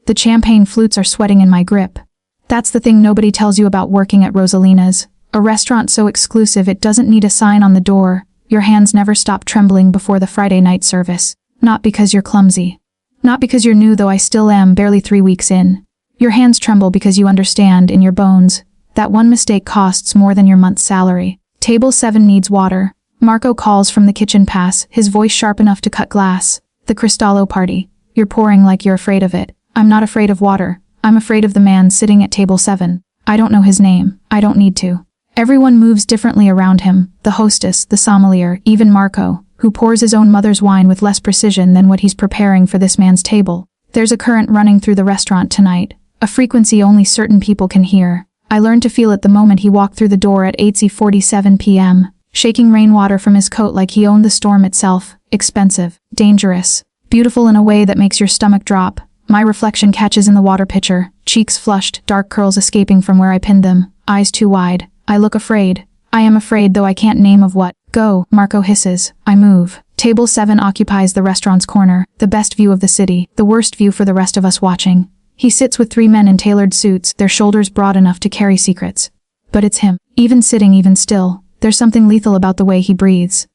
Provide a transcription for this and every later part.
The champagne flutes are sweating in my grip. That's the thing nobody tells you about working at Rosalina's. A restaurant so exclusive it doesn't need a sign on the door. Your hands never stop trembling before the Friday night service. Not because you're clumsy. Not because you're new, though I still am, barely 3 weeks in. Your hands tremble because you understand, in your bones, that one mistake costs more than your month's salary. Table 7 needs water. Marco calls from the kitchen pass, his voice sharp enough to cut glass. The Cristallo party. You're pouring like you're afraid of it. I'm not afraid of water. I'm afraid of the man sitting at table 7. I don't know his name. I don't need to. Everyone moves differently around him. The hostess, the sommelier, even Marco, who pours his own mother's wine with less precision than what he's preparing for this man's table. There's a current running through the restaurant tonight. A frequency only certain people can hear. I learned to feel it the moment he walked through the door at 8:47 p.m., shaking rainwater from his coat like he owned the storm itself. Expensive, dangerous, beautiful in a way that makes your stomach drop. My reflection catches in the water pitcher, cheeks flushed, dark curls escaping from where I pinned them, eyes too wide. I look afraid. I am afraid, though I can't name of what. Go, Marco hisses. I move. Table 7 occupies the restaurant's corner, the best view of the city, the worst view for the rest of us watching. He sits with 3 men in tailored suits, their shoulders broad enough to carry secrets. But it's him. Even sitting, even still, there's something lethal about the way he breathes.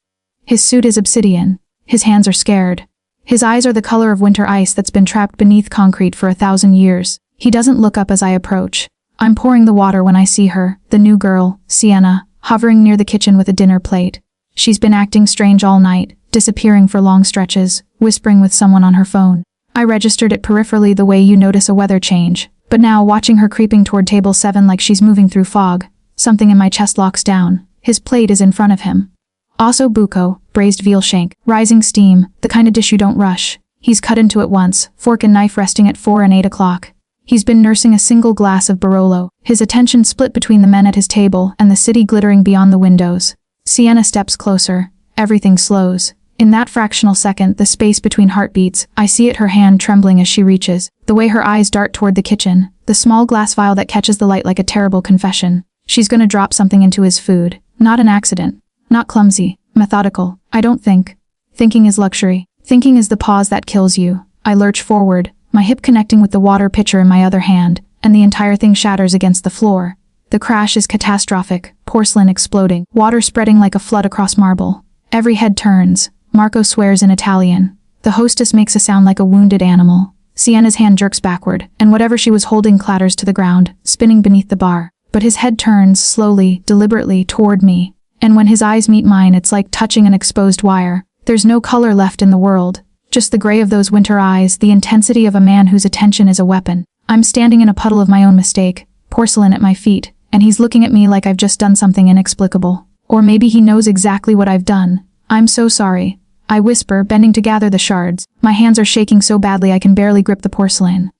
His suit is obsidian. His hands are scared. His eyes are the color of winter ice that's been trapped beneath concrete for 1,000 years. He doesn't look up as I approach. I'm pouring the water when I see her, the new girl, Sienna, hovering near the kitchen with a dinner plate. She's been acting strange all night, disappearing for long stretches, whispering with someone on her phone. I registered it peripherally the way you notice a weather change, but now watching her creeping toward table 7 like she's moving through fog, something in my chest locks down. His plate is in front of him. Osso buco, braised veal shank, rising steam, the kind of dish you don't rush. He's cut into it once, fork and knife resting at 4 and 8 o'clock. He's been nursing a single glass of Barolo, his attention split between the men at his table and the city glittering beyond the windows. Sienna steps closer. Everything slows. In that fractional second, the space between heartbeats, I see it, her hand trembling as she reaches, the way her eyes dart toward the kitchen, the small glass vial that catches the light like a terrible confession. She's gonna drop something into his food. Not an accident. Not clumsy. Methodical. I don't think. Thinking is luxury. Thinking is the pause that kills you. I lurch forward, my hip connecting with the water pitcher in my other hand, and the entire thing shatters against the floor. The crash is catastrophic, porcelain exploding, water spreading like a flood across marble. Every head turns. Marco swears in Italian. The hostess makes a sound like a wounded animal. Sienna's hand jerks backward, and whatever she was holding clatters to the ground, spinning beneath the bar. But his head turns, slowly, deliberately, toward me. And when his eyes meet mine, it's like touching an exposed wire. There's no color left in the world. Just the gray of those winter eyes, the intensity of a man whose attention is a weapon. I'm standing in a puddle of my own mistake, porcelain at my feet, and he's looking at me like I've just done something inexplicable. Or maybe he knows exactly what I've done. I'm so sorry. I whisper, bending to gather the shards. My hands are shaking so badly I can barely grip the porcelain.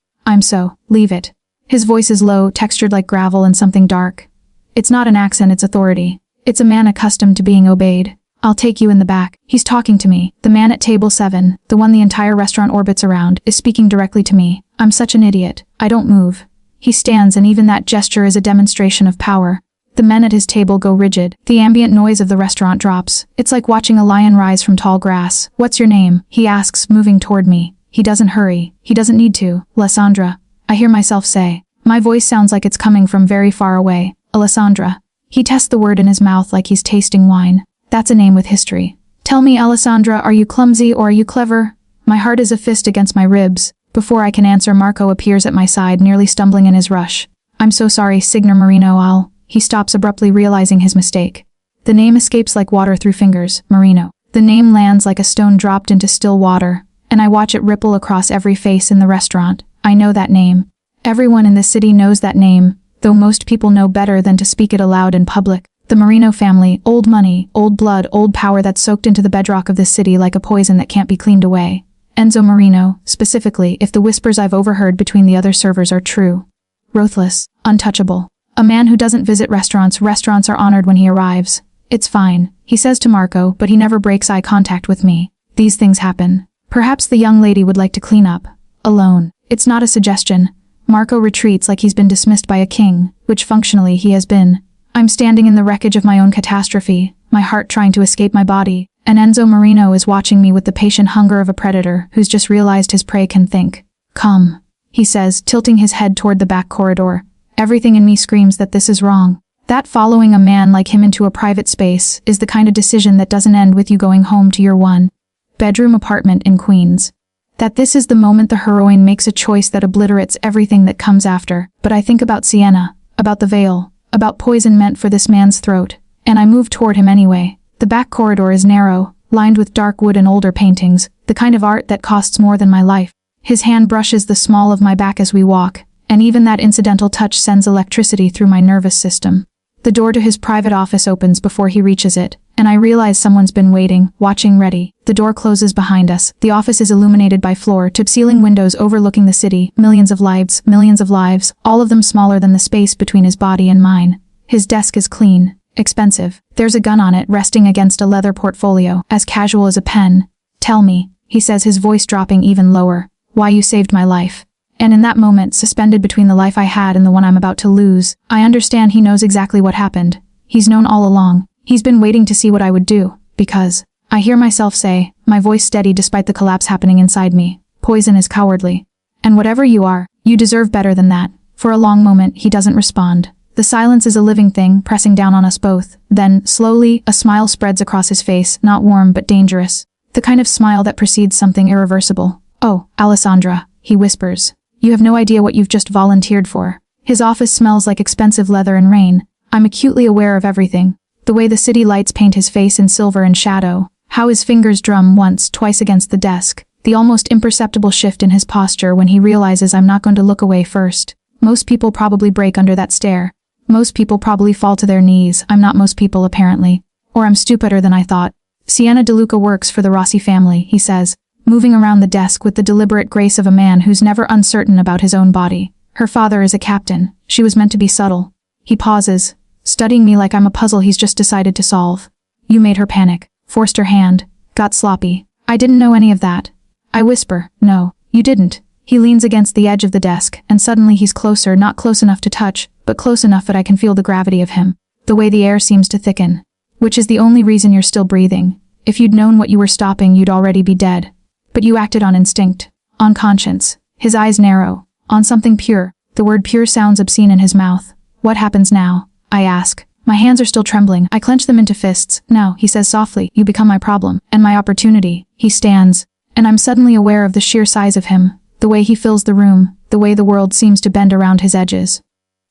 Leave it. His voice is low, textured like gravel and something dark. It's not an accent, it's authority. It's a man accustomed to being obeyed. I'll take you in the back. He's talking to me. The man at table 7, the one the entire restaurant orbits around, is speaking directly to me. I'm such an idiot. I don't move. He stands, and even that gesture is a demonstration of power. The men at his table go rigid. The ambient noise of the restaurant drops. It's like watching a lion rise from tall grass. What's your name? He asks, moving toward me. He doesn't hurry. He doesn't need to. Alessandra. I hear myself say. My voice sounds like it's coming from very far away. Alessandra. He tests the word in his mouth like he's tasting wine. That's a name with history. Tell me, Alessandra, are you clumsy or are you clever? My heart is a fist against my ribs. Before I can answer, Marco appears at my side, nearly stumbling in his rush. I'm so sorry, Signor Marino. He stops abruptly, realizing his mistake. The name escapes like water through fingers, Marino. The name lands like a stone dropped into still water, and I watch it ripple across every face in the restaurant. I know that name. Everyone in the city knows that name, though most people know better than to speak it aloud in public. The Marino family, old money, old blood, old power that's soaked into the bedrock of this city like a poison that can't be cleaned away. Enzo Marino, specifically, if the whispers I've overheard between the other servers are true. Ruthless, untouchable. A man who doesn't visit restaurants. Restaurants are honored when he arrives. It's fine, he says to Marco, but he never breaks eye contact with me. These things happen. Perhaps the young lady would like to clean up. Alone. It's not a suggestion. Marco retreats like he's been dismissed by a king, which functionally he has been. I'm standing in the wreckage of my own catastrophe, my heart trying to escape my body, and Enzo Marino is watching me with the patient hunger of a predator who's just realized his prey can think. Come. He he says, tilting his head toward the back corridor. Everything in me screams that this is wrong. That following a man like him into a private space is the kind of decision that doesn't end with you going home to your one-bedroom apartment in Queens. That this is the moment the heroine makes a choice that obliterates everything that comes after. But I think about Sienna, about the veil, about poison meant for this man's throat, and I move toward him anyway. The back corridor is narrow, lined with dark wood and older paintings, the kind of art that costs more than my life. His hand brushes the small of my back as we walk, and even that incidental touch sends electricity through my nervous system. The door to his private office opens before he reaches it, and I realize someone's been waiting, watching ready. The door closes behind us. The office is illuminated by floor-to-ceiling windows overlooking the city, millions of lives, all of them smaller than the space between his body and mine. His desk is clean, expensive. There's a gun on it resting against a leather portfolio, as casual as a pen. "Tell me," he says, his voice dropping even lower, "why you saved my life." And in that moment, suspended between the life I had and the one I'm about to lose, I understand he knows exactly what happened. He's known all along. He's been waiting to see what I would do, because I hear myself say, my voice steady despite the collapse happening inside me, "Poison is cowardly. And whatever you are, you deserve better than that." For a long moment, he doesn't respond. The silence is a living thing, pressing down on us both. Then, slowly, a smile spreads across his face, not warm but dangerous. The kind of smile that precedes something irreversible. "Oh, Alessandra," he whispers. "You have no idea what you've just volunteered for." His office smells like expensive leather and rain. I'm acutely aware of everything. The way the city lights paint his face in silver and shadow. How his fingers drum once, twice against the desk. The almost imperceptible shift in his posture when he realizes I'm not going to look away first. Most people probably break under that stare. Most people probably fall to their knees. I'm not most people, apparently. Or I'm stupider than I thought. "Sienna DeLuca works for the Rossi family," he says, moving around the desk with the deliberate grace of a man who's never uncertain about his own body. "Her father is a captain. She was meant to be subtle." He pauses, studying me like I'm a puzzle he's just decided to solve. "You made her panic, forced her hand, got sloppy." "I didn't know any of that." I whisper, "No, you didn't." He leans against the edge of the desk, and suddenly he's closer, not close enough to touch, but close enough that I can feel the gravity of him. The way the air seems to thicken. "Which is the only reason you're still breathing. If you'd known what you were stopping, you'd already be dead. But you acted on instinct, on conscience." His eyes narrow. "On something pure." The word pure sounds obscene in his mouth. "What happens now?" I ask. My hands are still trembling. I clench them into fists. "Now," he says softly, "you become my problem, and my opportunity." He stands, and I'm suddenly aware of the sheer size of him, the way he fills the room, the way the world seems to bend around his edges.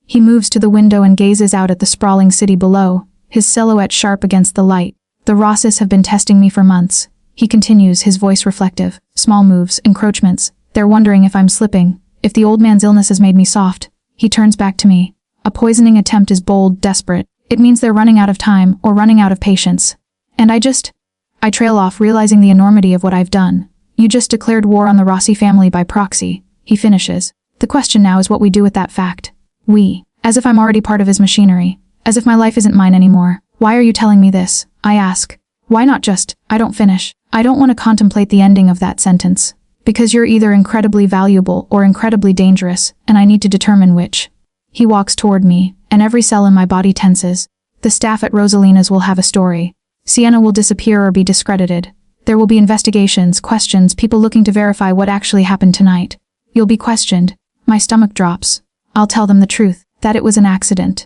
He moves to the window and gazes out at the sprawling city below, his silhouette sharp against the light. "The Rosses have been testing me for months." He continues, his voice reflective. "Small moves, encroachments. They're wondering if I'm slipping, if the old man's illness has made me soft." He turns back to me. "A poisoning attempt is bold, desperate. It means they're running out of time, or running out of patience." And I trail off, realizing the enormity of what I've done. "You just declared war on the Rossi family by proxy," he finishes. "The question now is what we do with that fact." "We." As if I'm already part of his machinery. As if my life isn't mine anymore. "Why are you telling me this?" I ask. "Why not just—" I don't finish. I don't want to contemplate the ending of that sentence. "Because you're either incredibly valuable or incredibly dangerous, and I need to determine which." He walks toward me, and every cell in my body tenses. The staff at Rosalina's will have a story. Sienna will disappear or be discredited. There will be investigations, questions, people looking to verify what actually happened tonight. "You'll be questioned." My stomach drops. "I'll tell them the truth, that it was an accident."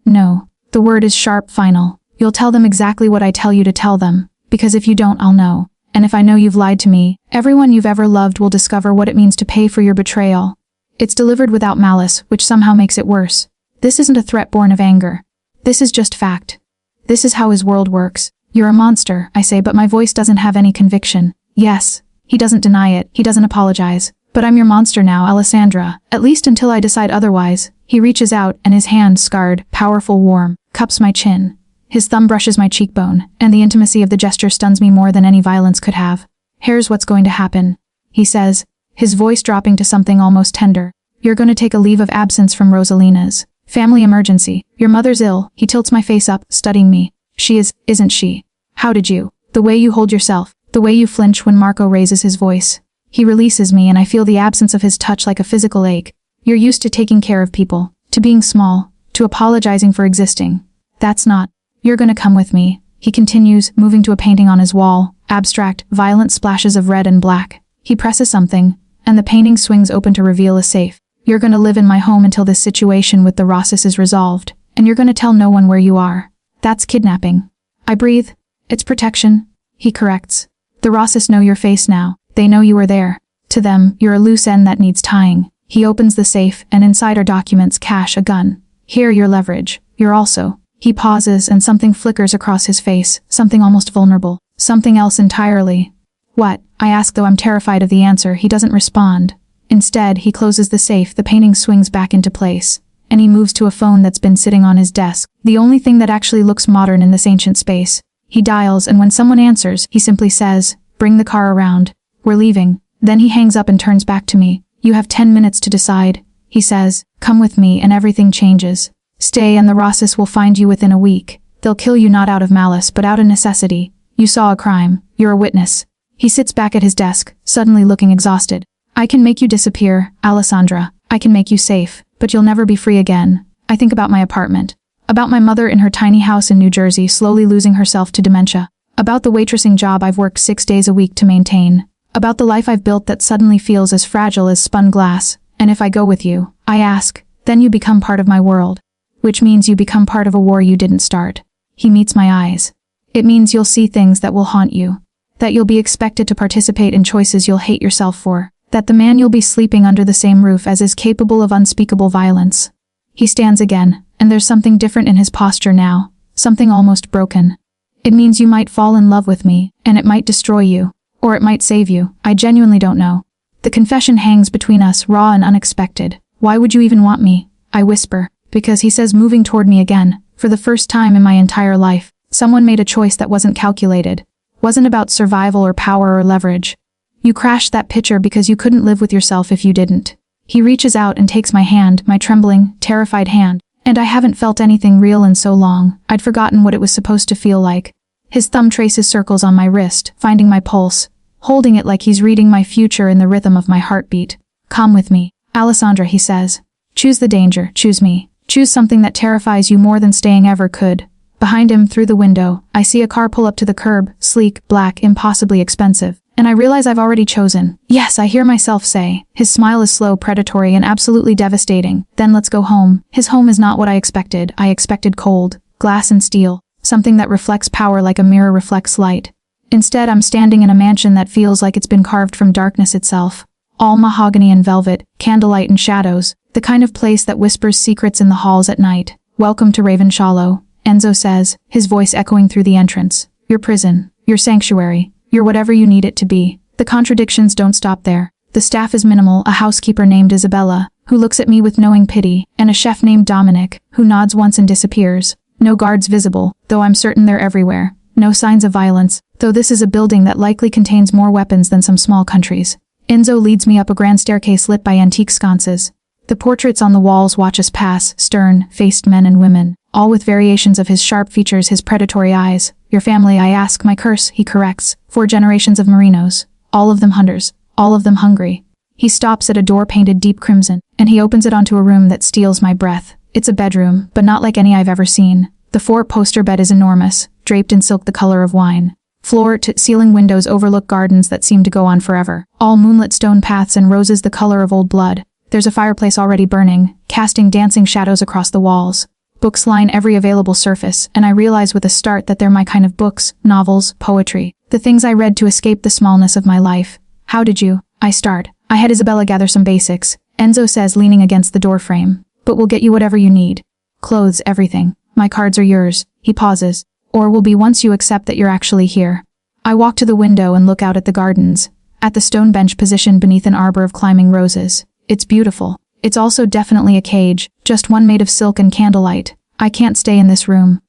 No. The word is sharp, final. "You'll tell them exactly what I tell you to tell them, because if you don't, I'll know. And if I know you've lied to me, everyone you've ever loved will discover what it means to pay for your betrayal." It's delivered without malice, which somehow makes it worse. This isn't a threat born of anger. This is just fact. This is how his world works. "You're a monster," I say, but my voice doesn't have any conviction. "Yes." He doesn't deny it, he doesn't apologize. "But I'm your monster now, Alessandra. At least until I decide otherwise." He reaches out, and his hand, scarred, powerful, warm, cups my chin. His thumb brushes my cheekbone, and the intimacy of the gesture stuns me more than any violence could have. "Here's what's going to happen," he says, his voice dropping to something almost tender. "You're going to take a leave of absence from Rosalina's. Family emergency. Your mother's ill." He tilts my face up, studying me. "She is, isn't she? How did you? The way you hold yourself, the way you flinch when Marco raises his voice." He releases me, and I feel the absence of his touch like a physical ache. "You're used to taking care of people, to being small, to apologizing for existing. That's not. You're gonna come with me," he continues, moving to a painting on his wall, abstract, violent splashes of red and black. He presses something, and the painting swings open to reveal a safe. You're gonna live in my home until this situation with the Rosses is resolved, and you're gonna tell no one where you are. That's kidnapping. I breathe. It's protection. He corrects. The Rosses know your face now. They know you were there. To them, you're a loose end that needs tying. He opens the safe, and inside are documents, cash, a gun. Here, your leverage. You're also. He pauses, and something flickers across his face, something almost vulnerable. Something else entirely. What? I ask, though I'm terrified of the answer. He doesn't respond. Instead, he closes the safe, the painting swings back into place, and he moves to a phone that's been sitting on his desk, the only thing that actually looks modern in this ancient space. He dials, and when someone answers, he simply says, "Bring the car around. We're leaving." Then he hangs up and turns back to me. "You have 10 minutes to decide," he says. "Come with me and everything changes. Stay and the Rosses will find you within a week. They'll kill you not out of malice but out of necessity. You saw a crime. You're a witness." He sits back at his desk, suddenly looking exhausted. "I can make you disappear, Alessandra. I can make you safe, but you'll never be free again." I think about my apartment. About my mother in her tiny house in New Jersey slowly losing herself to dementia. About the waitressing job I've worked 6 days a week to maintain. About the life I've built that suddenly feels as fragile as spun glass. And if I go with you, I ask, then you become part of my world. Which means you become part of a war you didn't start. He meets my eyes. It means you'll see things that will haunt you. That you'll be expected to participate in choices you'll hate yourself for. That the man you'll be sleeping under the same roof as is capable of unspeakable violence. He stands again, and there's something different in his posture now. Something almost broken. It means you might fall in love with me, and it might destroy you. Or it might save you. I genuinely don't know. The confession hangs between us, raw and unexpected. "Why would you even want me?" I whisper. Because he says, moving toward me again. For the first time in my entire life, someone made a choice that wasn't calculated. Wasn't about survival or power or leverage. "You crashed that picture because you couldn't live with yourself if you didn't." He reaches out and takes my hand, my trembling, terrified hand. And I haven't felt anything real in so long, I'd forgotten what it was supposed to feel like. His thumb traces circles on my wrist, finding my pulse. Holding it like he's reading my future in the rhythm of my heartbeat. "Come with me, Alessandra," he says. "Choose the danger, choose me. Choose something that terrifies you more than staying ever could." Behind him, through the window, I see a car pull up to the curb, sleek, black, impossibly expensive. And I realize I've already chosen. "Yes," I hear myself say. His smile is slow, predatory, and absolutely devastating. "Then let's go home." His home is not what I expected. I expected cold, glass and steel. Something that reflects power like a mirror reflects light. Instead, I'm standing in a mansion that feels like it's been carved from darkness itself. All mahogany and velvet, candlelight and shadows, the kind of place that whispers secrets in the halls at night. "Welcome to Ravenshallow," Enzo says, his voice echoing through the entrance. "Your prison, your sanctuary, you're whatever you need it to be." The contradictions don't stop there. The staff is minimal, a housekeeper named Isabella, who looks at me with knowing pity, and a chef named Dominic, who nods once and disappears. No guards visible, though I'm certain they're everywhere. No signs of violence, though this is a building that likely contains more weapons than some small countries. Enzo leads me up a grand staircase lit by antique sconces. The portraits on the walls watch us pass, stern-faced men and women, all with variations of his sharp features, his predatory eyes. "Your family," I ask. "My curse," he corrects. "4 generations of Merinos. All of them hunters. All of them hungry." He stops at a door painted deep crimson, and he opens it onto a room that steals my breath. It's a bedroom, but not like any I've ever seen. The 4-poster bed is enormous, draped in silk the color of wine. Floor-to-ceiling windows overlook gardens that seem to go on forever. All moonlit stone paths and roses the color of old blood. There's a fireplace already burning, casting dancing shadows across the walls. Books line every available surface, and I realize with a start that they're my kind of books, novels, poetry. The things I read to escape the smallness of my life. "How did you?" I start. "I had Isabella gather some basics," Enzo says, leaning against the doorframe. "But we'll get you whatever you need. Clothes, everything. My cards are yours." He pauses. "Or will be once you accept that you're actually here." I walk to the window and look out at the gardens. At the stone bench positioned beneath an arbor of climbing roses. It's beautiful. It's also definitely a cage, just one made of silk and candlelight. "I can't stay in this room."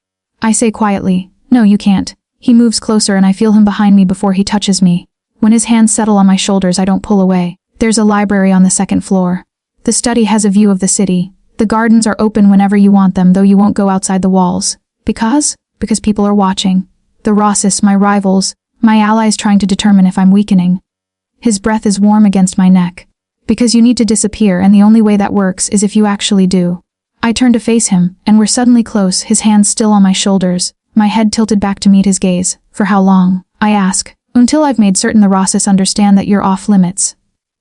I say quietly. "No, you can't." He moves closer and I feel him behind me before he touches me. When his hands settle on my shoulders, I don't pull away. There's a library on the 2nd floor. The study has a view of the city. The gardens are open whenever you want them, though you won't go outside the walls. Because people are watching. The Rosses, my rivals, my allies trying to determine if I'm weakening. His breath is warm against my neck. Because you need to disappear, and the only way that works is if you actually do. I turn to face him, and we're suddenly close, his hands still on my shoulders, my head tilted back to meet his gaze. "For how long?" I ask. "Until I've made certain the Rosses understand that you're off limits."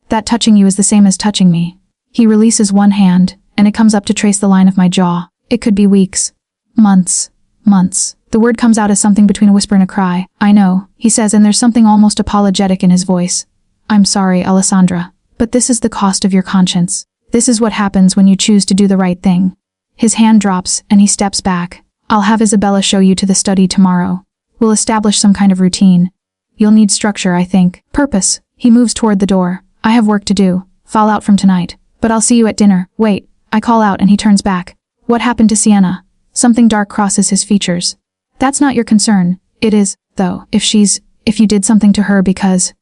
That touching you is the same as touching me. He releases one hand, and it comes up to trace the line of my jaw. It could be weeks. Months. Months. The word comes out as something between a whisper and a cry. I know, he says, and there's something almost apologetic in his voice. I'm sorry, Alessandra. But this is the cost of your conscience. This is what happens when you choose to do the right thing. His hand drops, and he steps back. I'll have Isabella show you to the study tomorrow. We'll establish some kind of routine. You'll need structure, I think. Purpose. He moves toward the door. I have work to do. Fall out from tonight. But I'll see you at dinner. Wait. I call out and he turns back. What happened to Sienna? Something dark crosses his features. That's not your concern. It is, though, if you did something to her because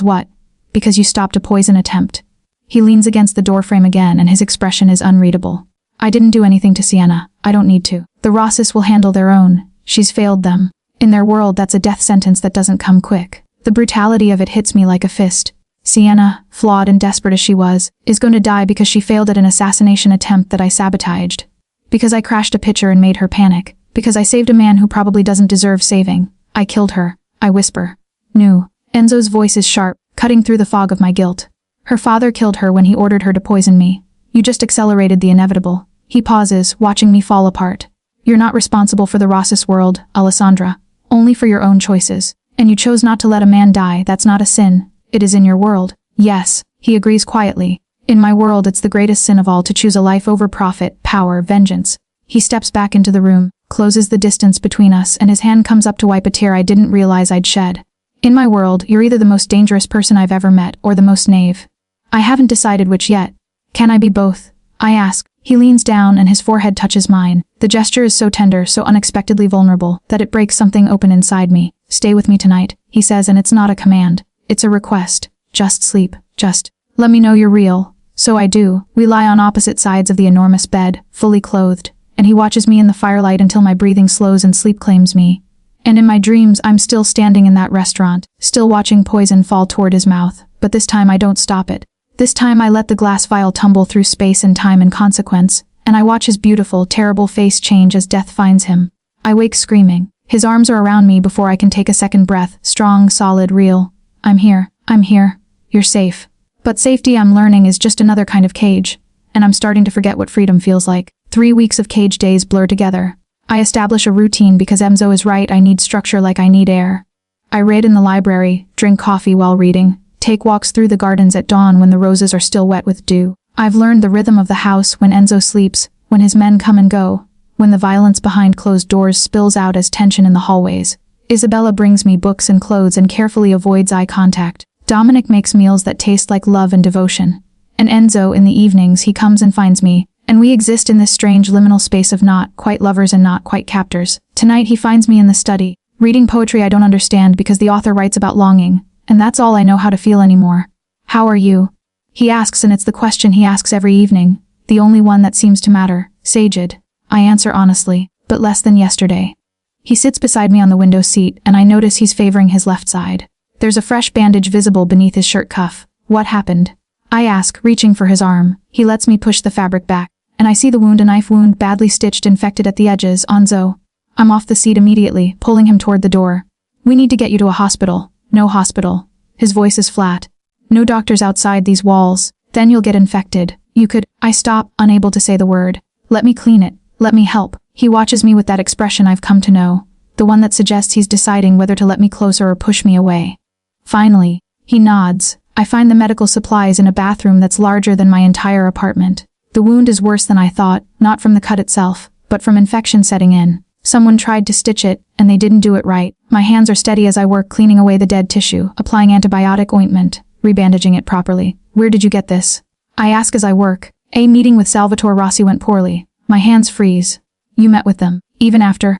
what? Because you stopped a poison attempt. He leans against the doorframe again and his expression is unreadable. I didn't do anything to Sienna. I don't need to. The Rosses will handle their own. She's failed them. In their world, that's a death sentence that doesn't come quick. The brutality of it hits me like a fist. Sienna, flawed and desperate as she was, is going to die because she failed at an assassination attempt that I sabotaged. Because I crashed a pitcher and made her panic. Because I saved a man who probably doesn't deserve saving. I killed her. I whisper. No. Enzo's voice is sharp, cutting through the fog of my guilt. Her father killed her when he ordered her to poison me. You just accelerated the inevitable. He pauses, watching me fall apart. You're not responsible for the Rosses world, Alessandra. Only for your own choices. And you chose not to let a man die. That's not a sin. It is in your world. Yes, he agrees quietly. In my world, it's the greatest sin of all to choose a life over profit, power, vengeance. He steps back into the room, closes the distance between us, and his hand comes up to wipe a tear I didn't realize I'd shed. In my world, you're either the most dangerous person I've ever met or the most naive. I haven't decided which yet. Can I be both? I ask. He leans down and his forehead touches mine. The gesture is so tender, so unexpectedly vulnerable, that it breaks something open inside me. Stay with me tonight, he says, and it's not a command. It's a request. Just sleep. Just let me know you're real. So I do. We lie on opposite sides of the enormous bed, fully clothed, and he watches me in the firelight until my breathing slows and sleep claims me. And in my dreams, I'm still standing in that restaurant, still watching poison fall toward his mouth, but this time I don't stop it. This time I let the glass vial tumble through space and time in consequence, and I watch his beautiful, terrible face change as death finds him. I wake screaming. His arms are around me before I can take a second breath, strong, solid, real. I'm here. I'm here. You're safe. But safety, I'm learning, is just another kind of cage, and I'm starting to forget what freedom feels like. 3 weeks of cage days blur together. I establish a routine because Enzo is right, I need structure like I need air. I read in the library, drink coffee while reading, take walks through the gardens at dawn when the roses are still wet with dew. I've learned the rhythm of the house when Enzo sleeps, when his men come and go, when the violence behind closed doors spills out as tension in the hallways. Isabella brings me books and clothes and carefully avoids eye contact. Dominic makes meals that taste like love and devotion. And Enzo, in the evenings, he comes and finds me, and we exist in this strange liminal space of not quite lovers and not quite captors. Tonight he finds me in the study, reading poetry I don't understand because the author writes about longing, and that's all I know how to feel anymore. How are you? He asks, and it's the question he asks every evening, the only one that seems to matter. Saged. I answer honestly, but less than yesterday. He sits beside me on the window seat, and I notice he's favoring his left side. There's a fresh bandage visible beneath his shirt cuff. What happened? I ask, reaching for his arm. He lets me push the fabric back, and I see the wound, a knife wound, badly stitched, infected at the edges. Enzo. I'm off the seat immediately, pulling him toward the door. We need to get you to a hospital. No hospital. His voice is flat. No doctors outside these walls. Then you'll get infected. You could. I stop, unable to say the word. Let me clean it. Let me help. He watches me with that expression I've come to know, the one that suggests he's deciding whether to let me closer or push me away. Finally, he nods. I find the medical supplies in a bathroom that's larger than my entire apartment. The wound is worse than I thought, not from the cut itself, but from infection setting in. Someone tried to stitch it, and they didn't do it right. My hands are steady as I work cleaning away the dead tissue, applying antibiotic ointment, rebandaging it properly. Where did you get this? I ask as I work. A meeting with Salvatore Rossi went poorly. My hands freeze. You met with them, even after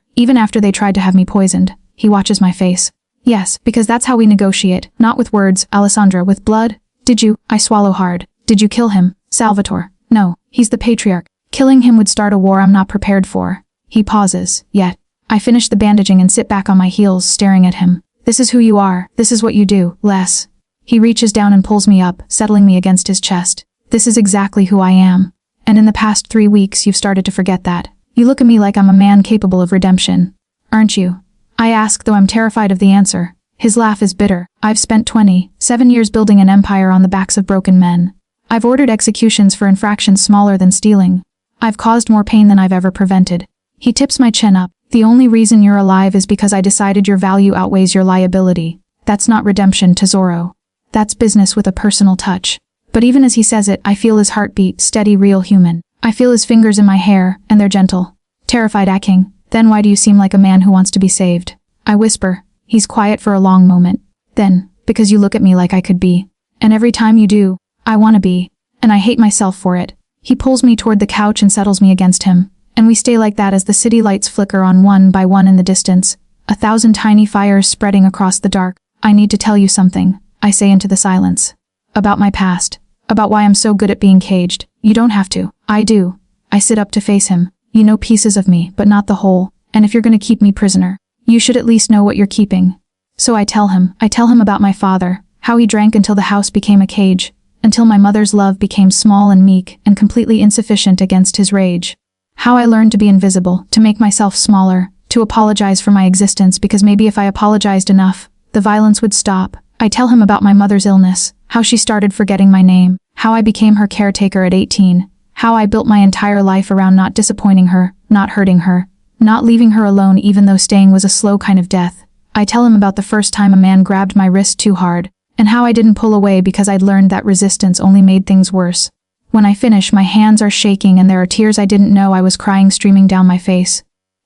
they tried to have me poisoned. He watches my face. Yes, because that's how we negotiate, not with words, Alessandra, with blood. Did you? I swallow hard. Did you kill him, Salvatore? No, he's the patriarch. Killing him would start a war I'm not prepared for. He pauses, yet. I finish the bandaging and sit back on my heels, staring at him. This is who you are. This is what you do, Les. He reaches down and pulls me up, settling me against his chest. This is exactly who I am. And in the past 3 weeks, you've started to forget that. You look at me like I'm a man capable of redemption. Aren't you? I ask, though I'm terrified of the answer. His laugh is bitter. I've spent 27 years building an empire on the backs of broken men. I've ordered executions for infractions smaller than stealing. I've caused more pain than I've ever prevented. He tips my chin up. The only reason you're alive is because I decided your value outweighs your liability. That's not redemption, Tesoro. That's business with a personal touch. But even as he says it, I feel his heartbeat, steady, real human. I feel his fingers in my hair, and they're gentle. Terrified, King. Then why do you seem like a man who wants to be saved? I whisper. He's quiet for a long moment. Then, because you look at me like I could be. And every time you do, I want to be. And I hate myself for it. He pulls me toward the couch and settles me against him. And we stay like that as the city lights flicker on one by one in the distance. 1,000 tiny fires spreading across the dark. I need to tell you something, I say into the silence. About my past. About why I'm so good at being caged. You don't have to. I do. I sit up to face him. You know pieces of me, but not the whole. And if you're gonna keep me prisoner, you should at least know what you're keeping. So I tell him about my father, how he drank until the house became a cage, until my mother's love became small and meek and completely insufficient against his rage. How I learned to be invisible, to make myself smaller, to apologize for my existence because maybe if I apologized enough, the violence would stop. I tell him about my mother's illness, how she started forgetting my name, how I became her caretaker at 18, how I built my entire life around not disappointing her, not hurting her, not leaving her alone even though staying was a slow kind of death. I tell him about the first time a man grabbed my wrist too hard, and how I didn't pull away because I'd learned that resistance only made things worse. When I finish, my hands are shaking and there are tears I didn't know I was crying streaming down my face.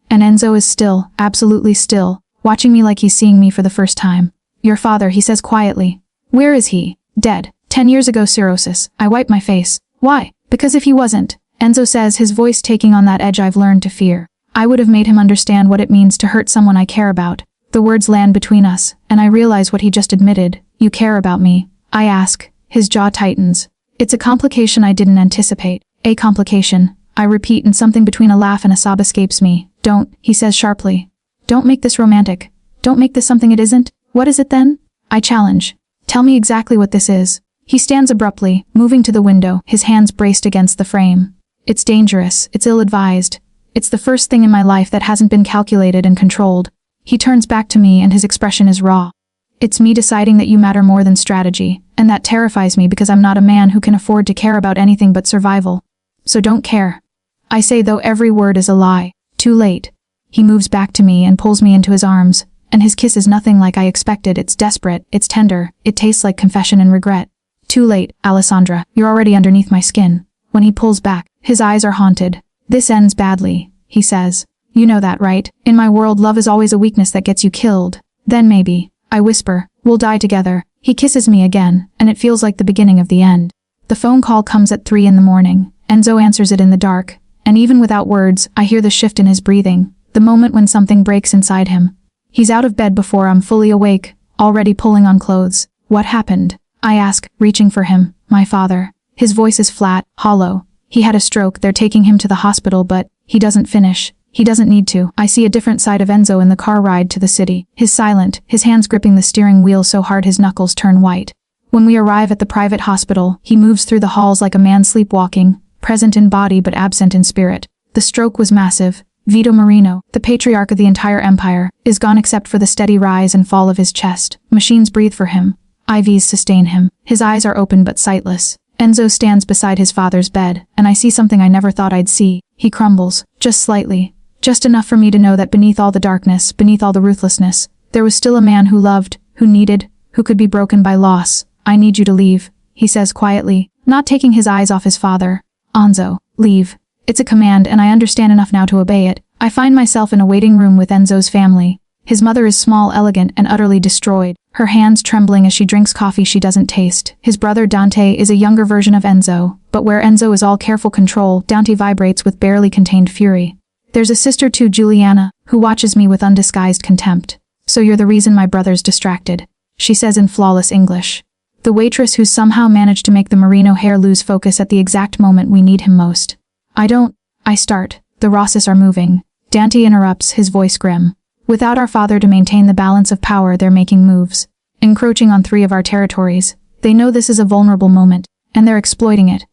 And Enzo is still, absolutely still, watching me like he's seeing me for the first time. Your father, he says quietly. Where is he? Dead. 10 years ago, cirrhosis. I wipe my face. Why? Because if he wasn't, Enzo says, his voice taking on that edge I've learned to fear, I would have made him understand what it means to hurt someone I care about. The words land between us, and I realize what he just admitted. You care about me. I ask. His jaw tightens. It's a complication I didn't anticipate. A complication. I repeat, and something between a laugh and a sob escapes me. Don't, he says sharply. Don't make this romantic. Don't make this something it isn't. What is it then? I challenge. Tell me exactly what this is. He stands abruptly, moving to the window, his hands braced against the frame. It's dangerous. It's ill-advised. It's the first thing in my life that hasn't been calculated and controlled. He turns back to me and his expression is raw. It's me deciding that you matter more than strategy, and that terrifies me because I'm not a man who can afford to care about anything but survival. So don't care. I say, though every word is a lie. Too late. He moves back to me and pulls me into his arms, and his kiss is nothing like I expected. It's desperate, it's tender, it tastes like confession and regret. Too late, Alessandra, you're already underneath my skin. When he pulls back, his eyes are haunted. This ends badly, he says. You know that, right? In my world, love is always a weakness that gets you killed. Then maybe, I whisper, we'll die together. He kisses me again, and it feels like the beginning of the end. The phone call comes at 3 in the morning. Enzo answers it in the dark, and even without words, I hear the shift in his breathing, the moment when something breaks inside him. He's out of bed before I'm fully awake, already pulling on clothes. What happened? I ask, reaching for him. My father. His voice is flat, hollow. He had a stroke, they're taking him to the hospital, but he doesn't finish. He doesn't need to. I see a different side of Enzo in the car ride to the city. He's silent, his hands gripping the steering wheel so hard his knuckles turn white. When we arrive at the private hospital, he moves through the halls like a man sleepwalking, present in body but absent in spirit. The stroke was massive. Vito Marino, the patriarch of the entire empire, is gone except for the steady rise and fall of his chest. Machines breathe for him. IVs sustain him. His eyes are open but sightless. Enzo stands beside his father's bed, and I see something I never thought I'd see. He crumbles, just slightly. Just enough for me to know that beneath all the darkness, beneath all the ruthlessness, there was still a man who loved, who needed, who could be broken by loss. I need you to leave, he says quietly, not taking his eyes off his father. Enzo, leave. It's a command and I understand enough now to obey it. I find myself in a waiting room with Enzo's family. His mother is small, elegant, and utterly destroyed, her hands trembling as she drinks coffee she doesn't taste. His brother Dante is a younger version of Enzo, but where Enzo is all careful control, Dante vibrates with barely contained fury. There's a sister too, Juliana, who watches me with undisguised contempt. So you're the reason my brother's distracted, she says in flawless English. The waitress who's somehow managed to make the merino hair lose focus at the exact moment we need him most. I start. The Rosses are moving. Dante interrupts, his voice grim. Without our father to maintain the balance of power, they're making moves. Encroaching on 3 of our territories. They know this is a vulnerable moment, and they're exploiting it.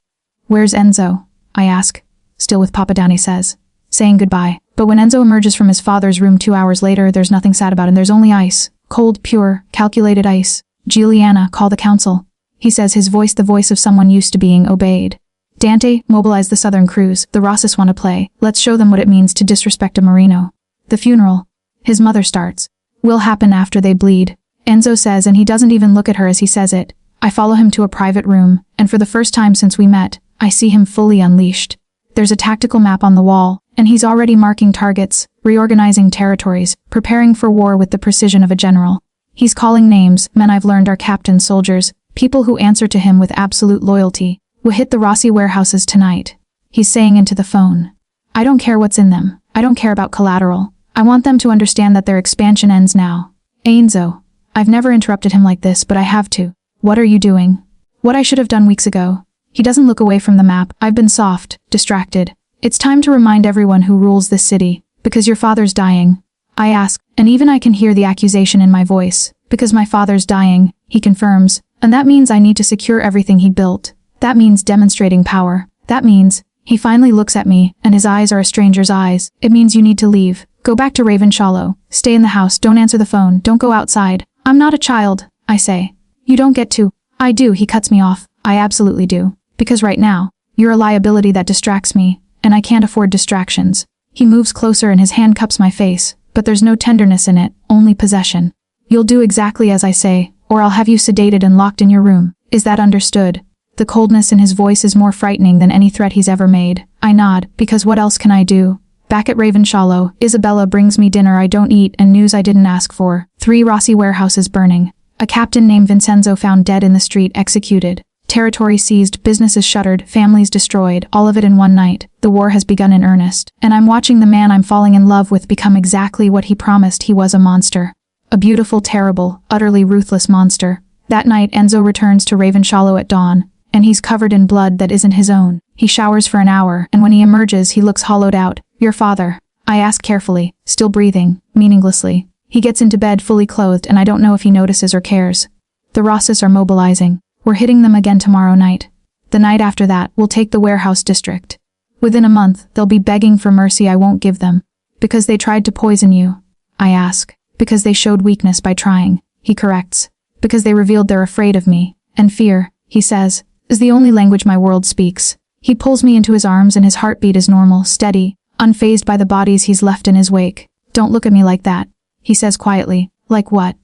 Where's Enzo? I ask. Still with Papa, Dante says. Saying goodbye. But when Enzo emerges from his father's room 2 hours later, there's nothing sad about him. There's only ice. Cold, pure, calculated ice. Juliana, call the council. He says, his voice the voice of someone used to being obeyed. Dante, mobilize the southern crews. The Rosses want to play. Let's show them what it means to disrespect a Marino. The funeral. His mother starts. Will happen after they bleed. Enzo says, and he doesn't even look at her as he says it. I follow him to a private room, and for the first time since we met, I see him fully unleashed. There's a tactical map on the wall, and he's already marking targets, reorganizing territories, preparing for war with the precision of a general. He's calling names, men I've learned are captains, soldiers, people who answer to him with absolute loyalty. We'll hit the Rossi warehouses tonight. He's saying into the phone. I don't care what's in them. I don't care about collateral. I want them to understand that their expansion ends now. Enzo. I've never interrupted him like this, but I have to. What are you doing? What I should have done weeks ago. He doesn't look away from the map. I've been soft, distracted. It's time to remind everyone who rules this city, because your father's dying. I ask, and even I can hear the accusation in my voice. Because my father's dying, he confirms, and that means I need to secure everything he built. That means demonstrating power. That means, he finally looks at me, and his eyes are a stranger's eyes. It means you need to leave. Go back to Ravenshallow. Stay in the house, don't answer the phone, don't go outside. I'm not a child, I say. You don't get to. I do, he cuts me off. I absolutely do. Because right now, you're a liability that distracts me, and I can't afford distractions. He moves closer and his hand cups my face, but there's no tenderness in it, only possession. You'll do exactly as I say, or I'll have you sedated and locked in your room. Is that understood? The coldness in his voice is more frightening than any threat he's ever made. I nod, because what else can I do? Back at Ravenshallow, Isabella brings me dinner I don't eat and news I didn't ask for. 3 Rossi warehouses burning. A captain named Vincenzo found dead in the street, executed. Territory seized, businesses shuttered, families destroyed, all of it in one night. The war has begun in earnest. And I'm watching the man I'm falling in love with become exactly what he promised. He was a monster. A beautiful, terrible, utterly ruthless monster. That night, Enzo returns to Ravenshallow at dawn, and he's covered in blood that isn't his own. He showers for an hour, and when he emerges, he looks hollowed out. Your father. I ask carefully, still breathing, meaninglessly. He gets into bed fully clothed, and I don't know if he notices or cares. The Rosses are mobilizing. We're hitting them again tomorrow night. The night after that, we'll take the warehouse district. Within a month, they'll be begging for mercy I won't give them. Because they tried to poison you. I ask. Because they showed weakness by trying. He corrects. Because they revealed they're afraid of me. And fear, he says, is the only language my world speaks. He pulls me into his arms and his heartbeat is normal, steady, unfazed by the bodies he's left in his wake. Don't look at me like that, he says quietly. Like what?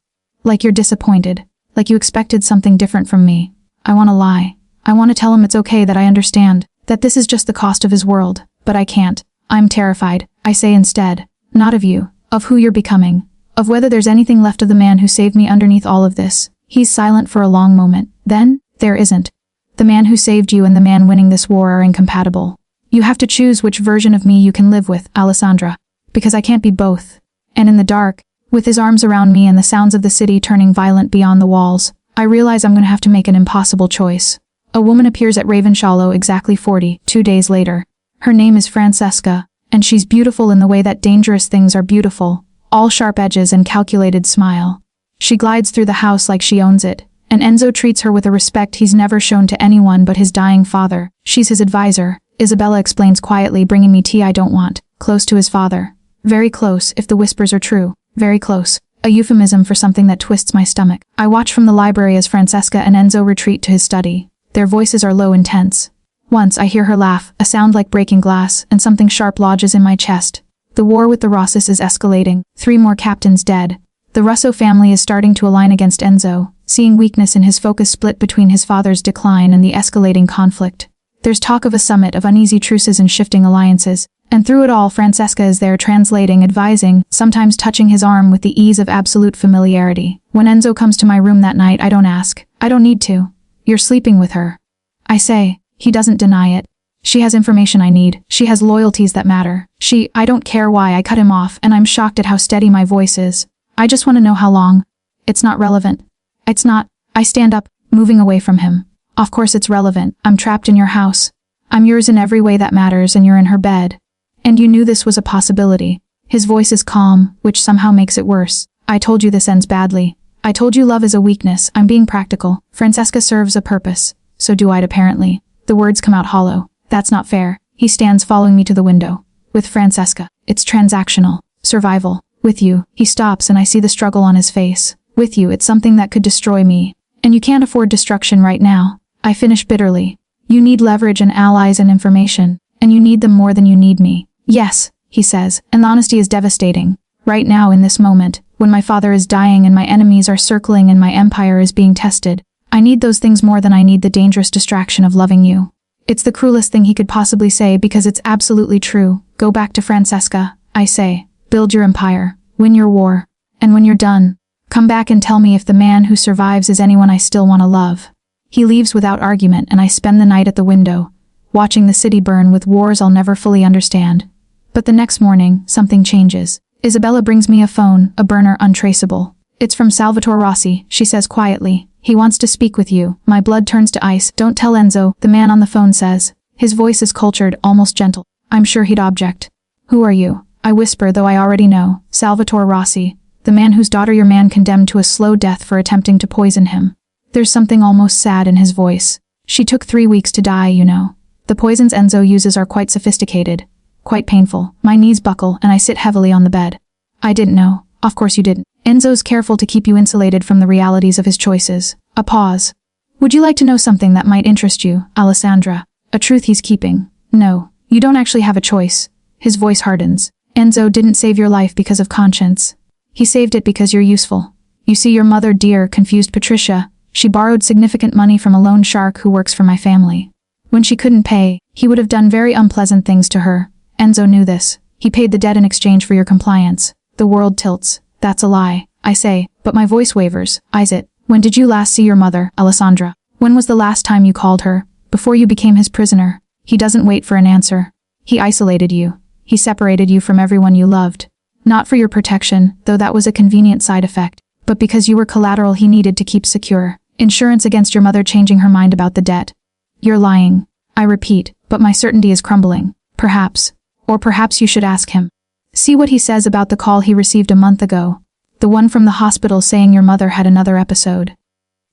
Like you're disappointed. Like you expected something different from me. I want to lie. I want to tell him it's okay, that I understand, that this is just the cost of his world, but I can't. I'm terrified, I say instead. Not of you, of who you're becoming, of whether there's anything left of the man who saved me underneath all of this. He's silent for a long moment. Then, there isn't. The man who saved you and the man winning this war are incompatible. You have to choose which version of me you can live with, Alessandra. Because I can't be both. And in the dark, with his arms around me and the sounds of the city turning violent beyond the walls, I realize I'm going to have to make an impossible choice. A woman appears at Ravenshallow exactly 2 days later. Her name is Francesca, and she's beautiful in the way that dangerous things are beautiful, all sharp edges and calculated smile. She glides through the house like she owns it, and Enzo treats her with a respect he's never shown to anyone but his dying father. She's his advisor, Isabella explains quietly, bringing me tea I don't want, close to his father. Very close, if the whispers are true. Very close. A euphemism for something that twists my stomach. I watch from the library as Francesca and Enzo retreat to his study. Their voices are low and tense. Once I hear her laugh, a sound like breaking glass, and something sharp lodges in my chest. The war with the Rosses is escalating. 3 more captains dead. The Russo family is starting to align against Enzo, seeing weakness in his focus split between his father's decline and the escalating conflict. There's talk of a summit, of uneasy truces and shifting alliances. And through it all, Francesca is there, translating, advising, sometimes touching his arm with the ease of absolute familiarity. When Enzo comes to my room that night, I don't ask. I don't need to. You're sleeping with her. I say. He doesn't deny it. She has information I need. She has loyalties that matter. I don't care why. I cut him off, and I'm shocked at how steady my voice is. I just want to know how long. It's not relevant. It's not. I stand up, moving away from him. Of course it's relevant. I'm trapped in your house. I'm yours in every way that matters, and you're in her bed. And you knew this was a possibility. His voice is calm, which somehow makes it worse. I told you this ends badly. I told you love is a weakness. I'm being practical. Francesca serves a purpose. So do I, apparently. The words come out hollow. That's not fair. He stands, following me to the window. With Francesca, it's transactional. Survival. With you. He stops and I see the struggle on his face. With you, it's something that could destroy me. And you can't afford destruction right now. I finish bitterly. You need leverage and allies and information. And you need them more than you need me. Yes, he says, and the honesty is devastating. Right now, in this moment, when my father is dying and my enemies are circling and my empire is being tested, I need those things more than I need the dangerous distraction of loving you. It's the cruelest thing he could possibly say because it's absolutely true. Go back to Francesca, I say. Build your empire. Win your war. And when you're done, come back and tell me if the man who survives is anyone I still want to love. He leaves without argument and I spend the night at the window, watching the city burn with wars I'll never fully understand. But the next morning, something changes. Isabella brings me a phone, a burner untraceable. It's from Salvatore Rossi, she says quietly. He wants to speak with you. My blood turns to ice. Don't tell Enzo, the man on the phone says. His voice is cultured, almost gentle. I'm sure he'd object. Who are you? I whisper, though I already know. Salvatore Rossi, the man whose daughter your man condemned to a slow death for attempting to poison him. There's something almost sad in his voice. She took 3 weeks to die, you know. The poisons Enzo uses are quite sophisticated. Quite painful. My knees buckle and I sit heavily on the bed. I didn't know. Of course you didn't. Enzo's careful to keep you insulated from the realities of his choices. A pause. Would you like to know something that might interest you, Alessandra? A truth he's keeping. No, you don't actually have a choice. His voice hardens. Enzo didn't save your life because of conscience. He saved it because you're useful. You see, your mother, dear, confused Patricia. She borrowed significant money from a loan shark who works for my family. When she couldn't pay, he would have done very unpleasant things to her. Enzo knew this. He paid the debt in exchange for your compliance. The world tilts. That's a lie, I say, but my voice wavers. Is it? When did you last see your mother, Alessandra? When was the last time you called her? Before you became his prisoner. He doesn't wait for an answer. He isolated you. He separated you from everyone you loved. Not for your protection, though that was a convenient side effect, but because you were collateral he needed to keep secure. Insurance against your mother changing her mind about the debt. You're lying. I repeat, but my certainty is crumbling. Perhaps. Or perhaps you should ask him. See what he says about the call he received a month ago. The one from the hospital saying your mother had another episode.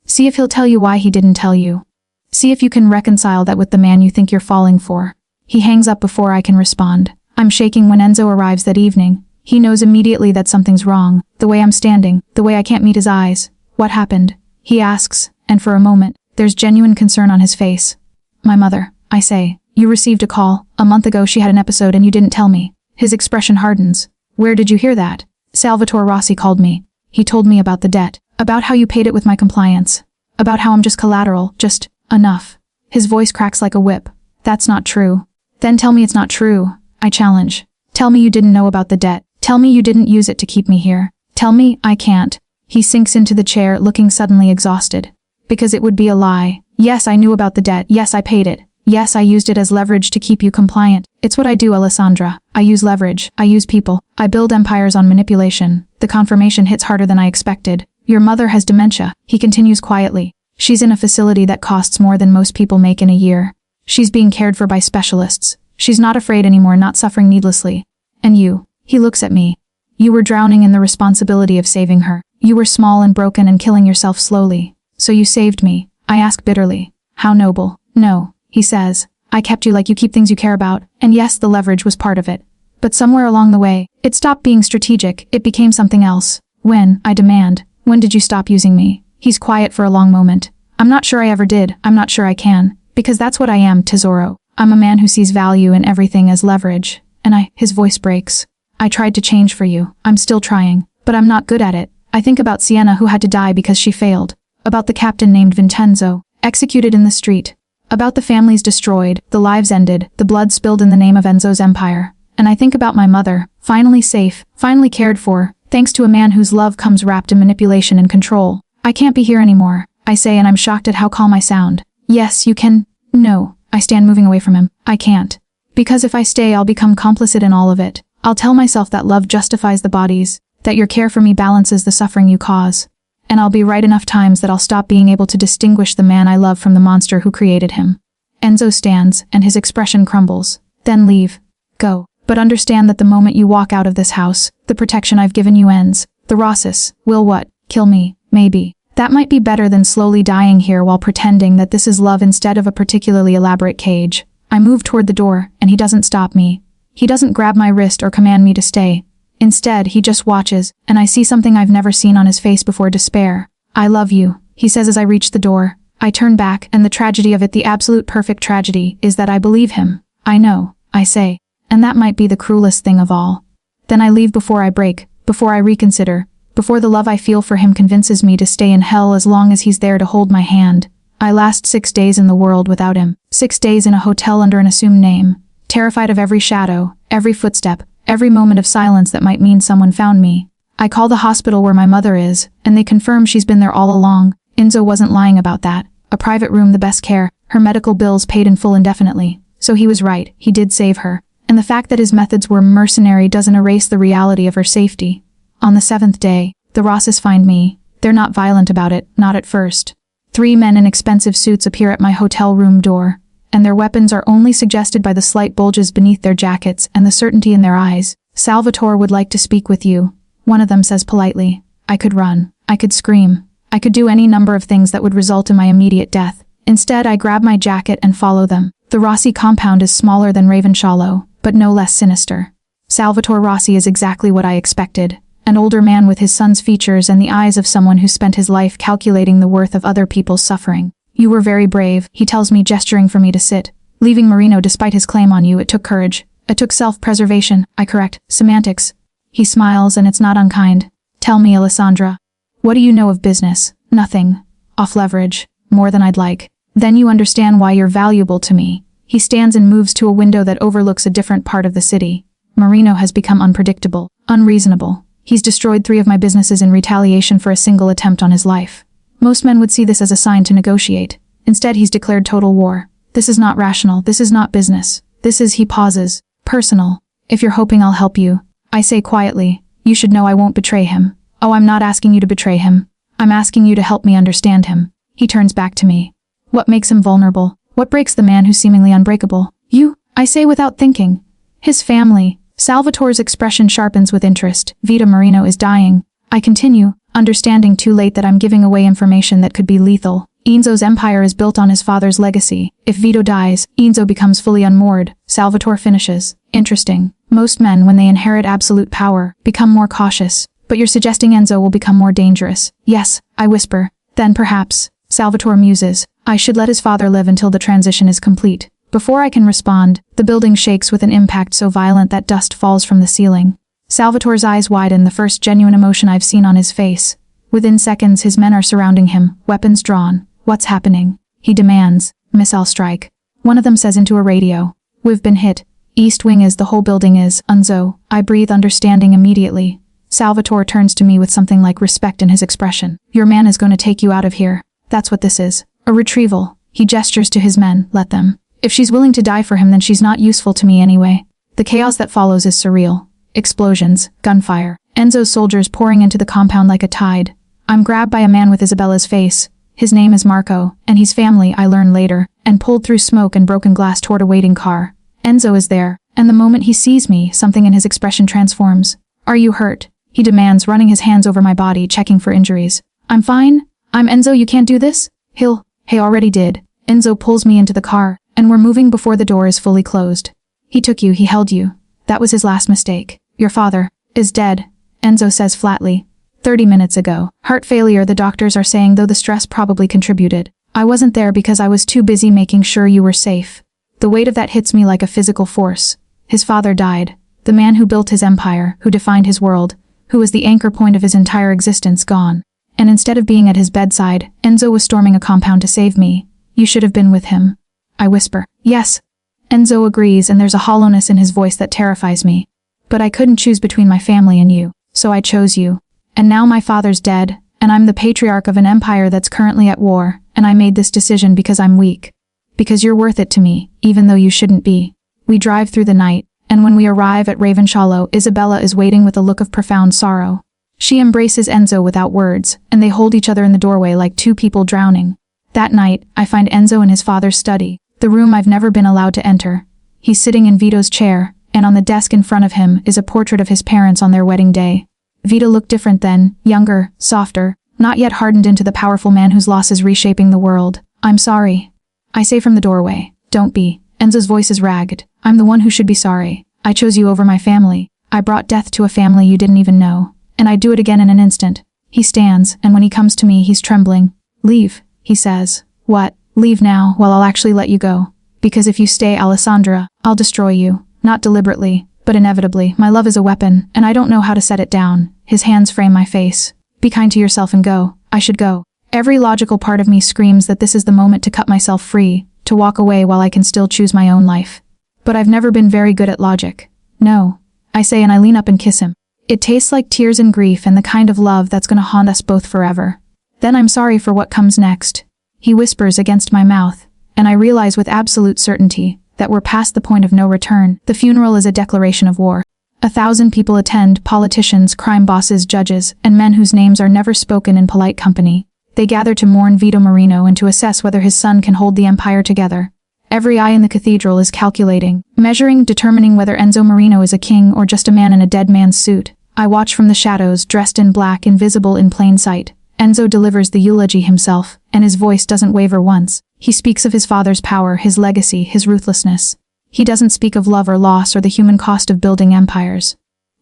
See if he'll tell you why he didn't tell you. See if you can reconcile that with the man you think you're falling for. He hangs up before I can respond. I'm shaking when Enzo arrives that evening. He knows immediately that something's wrong. The way I'm standing, the way I can't meet his eyes. What happened? He asks, and for a moment, there's genuine concern on his face. My mother, I say. You received a call. A month ago she had an episode and you didn't tell me. His expression hardens. Where did you hear that? Salvatore Rossi called me. He told me about the debt. About how you paid it with my compliance. About how I'm just collateral, just enough. His voice cracks like a whip. That's not true. Then tell me it's not true. I challenge. Tell me you didn't know about the debt. Tell me you didn't use it to keep me here. Tell me I can't. He sinks into the chair, looking suddenly exhausted. Because it would be a lie. Yes, I knew about the debt. Yes, I paid it. Yes, I used it as leverage to keep you compliant. It's what I do, Alessandra. I use leverage. I use people. I build empires on manipulation. The confirmation hits harder than I expected. Your mother has dementia, he continues quietly. She's in a facility that costs more than most people make in a year. She's being cared for by specialists. She's not afraid anymore, not suffering needlessly. And you, he looks at me. You were drowning in the responsibility of saving her. You were small and broken and killing yourself slowly. So you saved me. I ask bitterly. How noble. No. He says, I kept you like you keep things you care about, and yes, the leverage was part of it. But somewhere along the way, it stopped being strategic, it became something else. When, I demand, when did you stop using me? He's quiet for a long moment. I'm not sure I ever did, I'm not sure I can, because that's what I am, Tesoro. I'm a man who sees value in everything as leverage, and his voice breaks. I tried to change for you, I'm still trying, but I'm not good at it. I think about Sienna who had to die because she failed, about the captain named Vincenzo, executed in the street. About the families destroyed, the lives ended, the blood spilled in the name of Enzo's empire. And I think about my mother, finally safe, finally cared for, thanks to a man whose love comes wrapped in manipulation and control. I can't be here anymore, I say, and I'm shocked at how calm I sound. Yes, you can. No, I stand moving away from him. I can't. Because if I stay, I'll become complicit in all of it. I'll tell myself that love justifies the bodies, that your care for me balances the suffering you cause. And I'll be right enough times that I'll stop being able to distinguish the man I love from the monster who created him. Enzo stands, and his expression crumbles. Then leave. Go. But understand that the moment you walk out of this house, the protection I've given you ends. The Rosses will what? Kill me, maybe. That might be better than slowly dying here while pretending that this is love instead of a particularly elaborate cage. I move toward the door, and he doesn't stop me. He doesn't grab my wrist or command me to stay. Instead, he just watches, and I see something I've never seen on his face before: despair. "I love you," he says as I reach the door. I turn back, and the tragedy of it, the absolute perfect tragedy, is that I believe him. "I know," I say. And that might be the cruelest thing of all. Then I leave before I break, before I reconsider, before the love I feel for him convinces me to stay in hell as long as he's there to hold my hand. I last 6 days in the world without him. 6 days in a hotel under an assumed name, terrified of every shadow, every footstep, every moment of silence that might mean someone found me. I call the hospital where my mother is, and they confirm she's been there all along. Enzo wasn't lying about that. A private room, the best care, her medical bills paid in full indefinitely. So he was right, he did save her. And the fact that his methods were mercenary doesn't erase the reality of her safety. On the 7th day, the Rosses find me. They're not violent about it, not at first. 3 men in expensive suits appear at my hotel room door, and their weapons are only suggested by the slight bulges beneath their jackets and the certainty in their eyes. "Salvatore would like to speak with you," one of them says politely. I could run. I could scream. I could do any number of things that would result in my immediate death. Instead, I grab my jacket and follow them. The Rossi compound is smaller than Ravenshallow, but no less sinister. Salvatore Rossi is exactly what I expected. An older man with his son's features and the eyes of someone who spent his life calculating the worth of other people's suffering. "You were very brave," he tells me, gesturing for me to sit. "Leaving Marino despite his claim on you, it took courage. It took self-preservation," I correct. "Semantics." He smiles, and it's not unkind. "Tell me, Alessandra. What do you know of business?" "Nothing. Off leverage. More than I'd like." "Then you understand why you're valuable to me." He stands and moves to a window that overlooks a different part of the city. "Marino has become unpredictable, unreasonable. He's destroyed 3 of my businesses in retaliation for a single attempt on his life. Most men would see this as a sign to negotiate. Instead, he's declared total war. This is not rational. This is not business. This is," he pauses, "personal. If you're hoping I'll help you," I say quietly, "you should know I won't betray him." "Oh, I'm not asking you to betray him. I'm asking you to help me understand him." He turns back to me. "What makes him vulnerable? What breaks the man who's seemingly unbreakable?" "You," I say without thinking. "His family." Salvatore's expression sharpens with interest. "Vito Marino is dying." I continue, understanding too late that I'm giving away information that could be lethal. Enzo's empire is built on his father's legacy. If Vito dies, Enzo becomes fully unmoored. Salvatore finishes. "Interesting. Most men, when they inherit absolute power, become more cautious. But you're suggesting Enzo will become more dangerous." "Yes," I whisper. "Then perhaps," Salvatore muses, "I should let his father live until the transition is complete." Before I can respond, the building shakes with an impact so violent that dust falls from the ceiling. Salvatore's eyes widen, the first genuine emotion I've seen on his face. Within seconds, his men are surrounding him, weapons drawn. "What's happening?" he demands. "Missile strike." One of them says into a radio. "We've been hit. East wing is, the whole building is." "Enzo." I breathe, understanding immediately. Salvatore turns to me with something like respect in his expression. "Your man is going to take you out of here. That's what this is. A retrieval." He gestures to his men. "Let them. If she's willing to die for him, then she's not useful to me anyway." The chaos that follows is surreal. Explosions, gunfire, Enzo's soldiers pouring into the compound like a tide. I'm grabbed by a man with Isabella's face. His name is Marco, and he's family, I learn later, and pulled through smoke and broken glass toward a waiting car. Enzo is there, and the moment he sees me, something in his expression transforms. "Are you hurt?" he demands, running his hands over my body, checking for injuries. "I'm fine. I'm Enzo, you can't do this?" He already did." Enzo pulls me into the car, and we're moving before the door is fully closed. "He took you, he held you. That was his last mistake. Your father is dead," Enzo says flatly. 30 minutes ago. Heart failure, the doctors are saying, though the stress probably contributed. I wasn't there because I was too busy making sure you were safe." The weight of that hits me like a physical force. His father died. The man who built his empire, who defined his world, who was the anchor point of his entire existence, gone. And instead of being at his bedside, Enzo was storming a compound to save me. "You should have been with him." I whisper. "Yes." Enzo agrees, and there's a hollowness in his voice that terrifies me. "But I couldn't choose between my family and you, so I chose you. And now my father's dead, and I'm the patriarch of an empire that's currently at war, and I made this decision because I'm weak. Because you're worth it to me, even though you shouldn't be." We drive through the night, and when we arrive at Ravenshallow, Isabella is waiting with a look of profound sorrow. She embraces Enzo without words, and they hold each other in the doorway like 2 people drowning. That night, I find Enzo in his father's study, the room I've never been allowed to enter. He's sitting in Vito's chair, and on the desk in front of him is a portrait of his parents on their wedding day. Vito looked different then, younger, softer, not yet hardened into the powerful man whose loss is reshaping the world. "I'm sorry," I say from the doorway. "Don't be." Enzo's voice is ragged. "I'm the one who should be sorry. I chose you over my family. I brought death to a family you didn't even know, and I'd do it again in an instant. He stands, and when he comes to me, he's trembling. Leave, he says. What? Leave now, while I'll actually let you go. Because if you stay, Alessandra, I'll destroy you. Not deliberately, but inevitably. My love is a weapon, and I don't know how to set it down. His hands frame my face. Be kind to yourself and go. I should go. Every logical part of me screams that this is the moment to cut myself free, to walk away while I can still choose my own life. But I've never been very good at logic. No, I say, and I lean up and kiss him. It tastes like tears and grief and the kind of love that's gonna haunt us both forever. Then I'm sorry for what comes next. He whispers against my mouth, and I realize with absolute certainty that we're past the point of no return. The funeral is a declaration of war. 1,000 people attend, politicians, crime bosses, judges, and men whose names are never spoken in polite company. They gather to mourn Vito Marino and to assess whether his son can hold the empire together. Every eye in the cathedral is calculating, measuring, determining whether Enzo Marino is a king or just a man in a dead man's suit. I watch from the shadows, dressed in black, invisible in plain sight. Enzo delivers the eulogy himself, and his voice doesn't waver once. He speaks of his father's power, his legacy, his ruthlessness. He doesn't speak of love or loss or the human cost of building empires.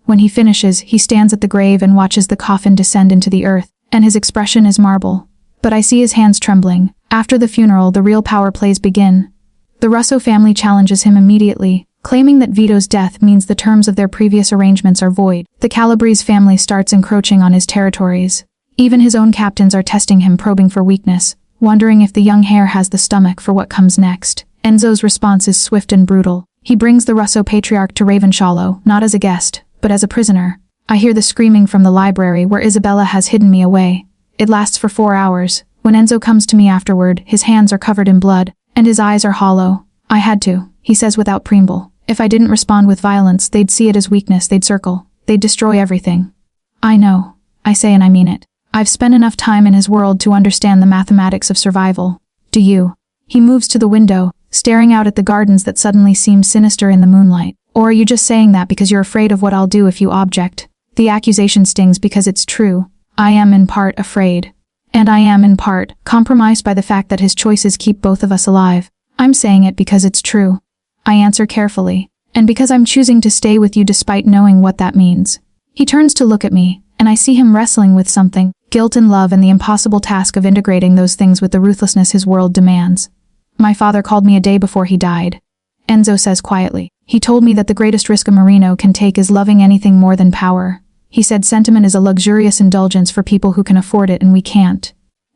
When he finishes, he stands at the grave and watches the coffin descend into the earth, and his expression is marble. But I see his hands trembling. After the funeral, the real power plays begin. The Russo family challenges him immediately, claiming that Vito's death means the terms of their previous arrangements are void. The Calabrese family starts encroaching on his territories. Even his own captains are testing him, probing for weakness, wondering if the young heir has the stomach for what comes next. Enzo's response is swift and brutal. He brings the Russo patriarch to Ravenshallow, not as a guest, but as a prisoner. I hear the screaming from the library where Isabella has hidden me away. It lasts for 4 hours. When Enzo comes to me afterward, his hands are covered in blood, and his eyes are hollow. I had to, he says without preamble. If I didn't respond with violence, they'd see it as weakness, they'd circle. They'd destroy everything. I know, I say, and I mean it. I've spent enough time in his world to understand the mathematics of survival. Do you? He moves to the window, staring out at the gardens that suddenly seem sinister in the moonlight. Or are you just saying that because you're afraid of what I'll do if you object? The accusation stings because it's true. I am in part afraid. And I am in part compromised by the fact that his choices keep both of us alive. I'm saying it because it's true. I answer carefully. And because I'm choosing to stay with you despite knowing what that means. He turns to look at me, and I see him wrestling with something. Guilt and love and the impossible task of integrating those things with the ruthlessness his world demands. My father called me a day before he died. Enzo says quietly. He told me that the greatest risk a Marino can take is loving anything more than power. He said sentiment is a luxurious indulgence for people who can afford it and we can't.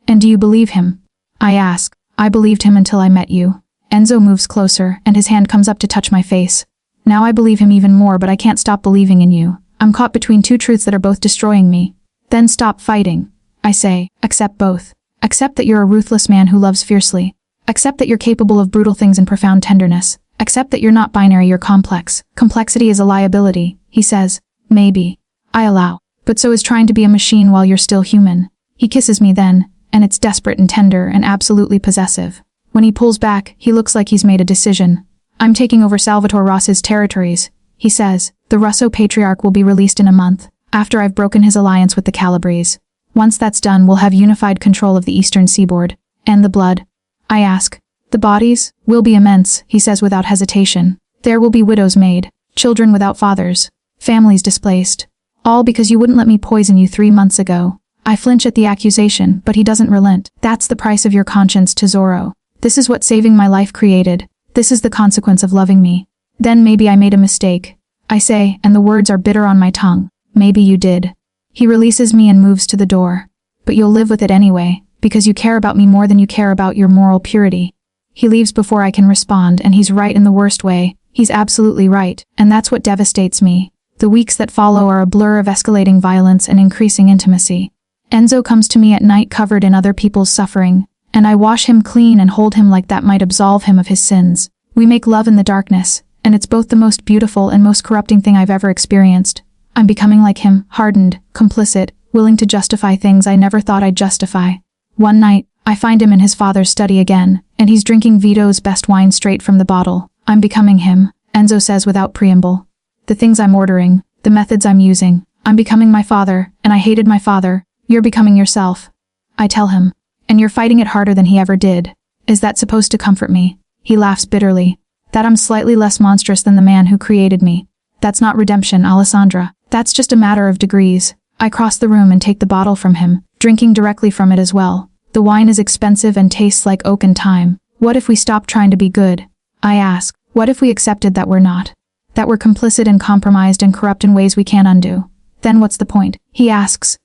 And do you believe him? I ask. I believed him until I met you. Enzo moves closer, and his hand comes up to touch my face. Now I believe him even more, but I can't stop believing in you. I'm caught between two truths that are both destroying me. Then stop fighting. I say, accept both. Accept that you're a ruthless man who loves fiercely. Accept that you're capable of brutal things and profound tenderness. Accept that you're not binary, you're complex. Complexity is a liability, he says. Maybe. I allow. But so is trying to be a machine while you're still human. He kisses me then, and it's desperate and tender and absolutely possessive. When he pulls back, he looks like he's made a decision. I'm taking over Salvatore Ross's territories, he says. The Russo patriarch will be released in a month, after I've broken his alliance with the Calabrese. Once that's done, we'll have unified control of the eastern seaboard. And the blood? I ask. The bodies will be immense, he says without hesitation. There will be widows made, children without fathers, families displaced. All because you wouldn't let me poison you 3 months ago. I flinch at the accusation, but he doesn't relent. That's the price of your conscience, Tesoro. This is what saving my life created. This is the consequence of loving me. Then maybe I made a mistake. I say, and the words are bitter on my tongue. Maybe you did. He releases me and moves to the door. But you'll live with it anyway, because you care about me more than you care about your moral purity. He leaves before I can respond, and he's right in the worst way. He's absolutely right, and that's what devastates me. The weeks that follow are a blur of escalating violence and increasing intimacy. Enzo comes to me at night covered in other people's suffering, and I wash him clean and hold him like that might absolve him of his sins. We make love in the darkness, and it's both the most beautiful and most corrupting thing I've ever experienced. I'm becoming like him, hardened, complicit, willing to justify things I never thought I'd justify. One night, I find him in his father's study again, and he's drinking Vito's best wine straight from the bottle. I'm becoming him, Enzo says without preamble. The things I'm ordering, the methods I'm using. I'm becoming my father, and I hated my father. You're becoming yourself. I tell him. And you're fighting it harder than he ever did. Is that supposed to comfort me? He laughs bitterly. That I'm slightly less monstrous than the man who created me. That's not redemption, Alessandra. That's just a matter of degrees. I cross the room and take the bottle from him, drinking directly from it as well. The wine is expensive and tastes like oak and thyme. What if we stopped trying to be good? I ask. What if we accepted that we're not? That we're complicit and compromised and corrupt in ways we can't undo? Then what's the point? He asks.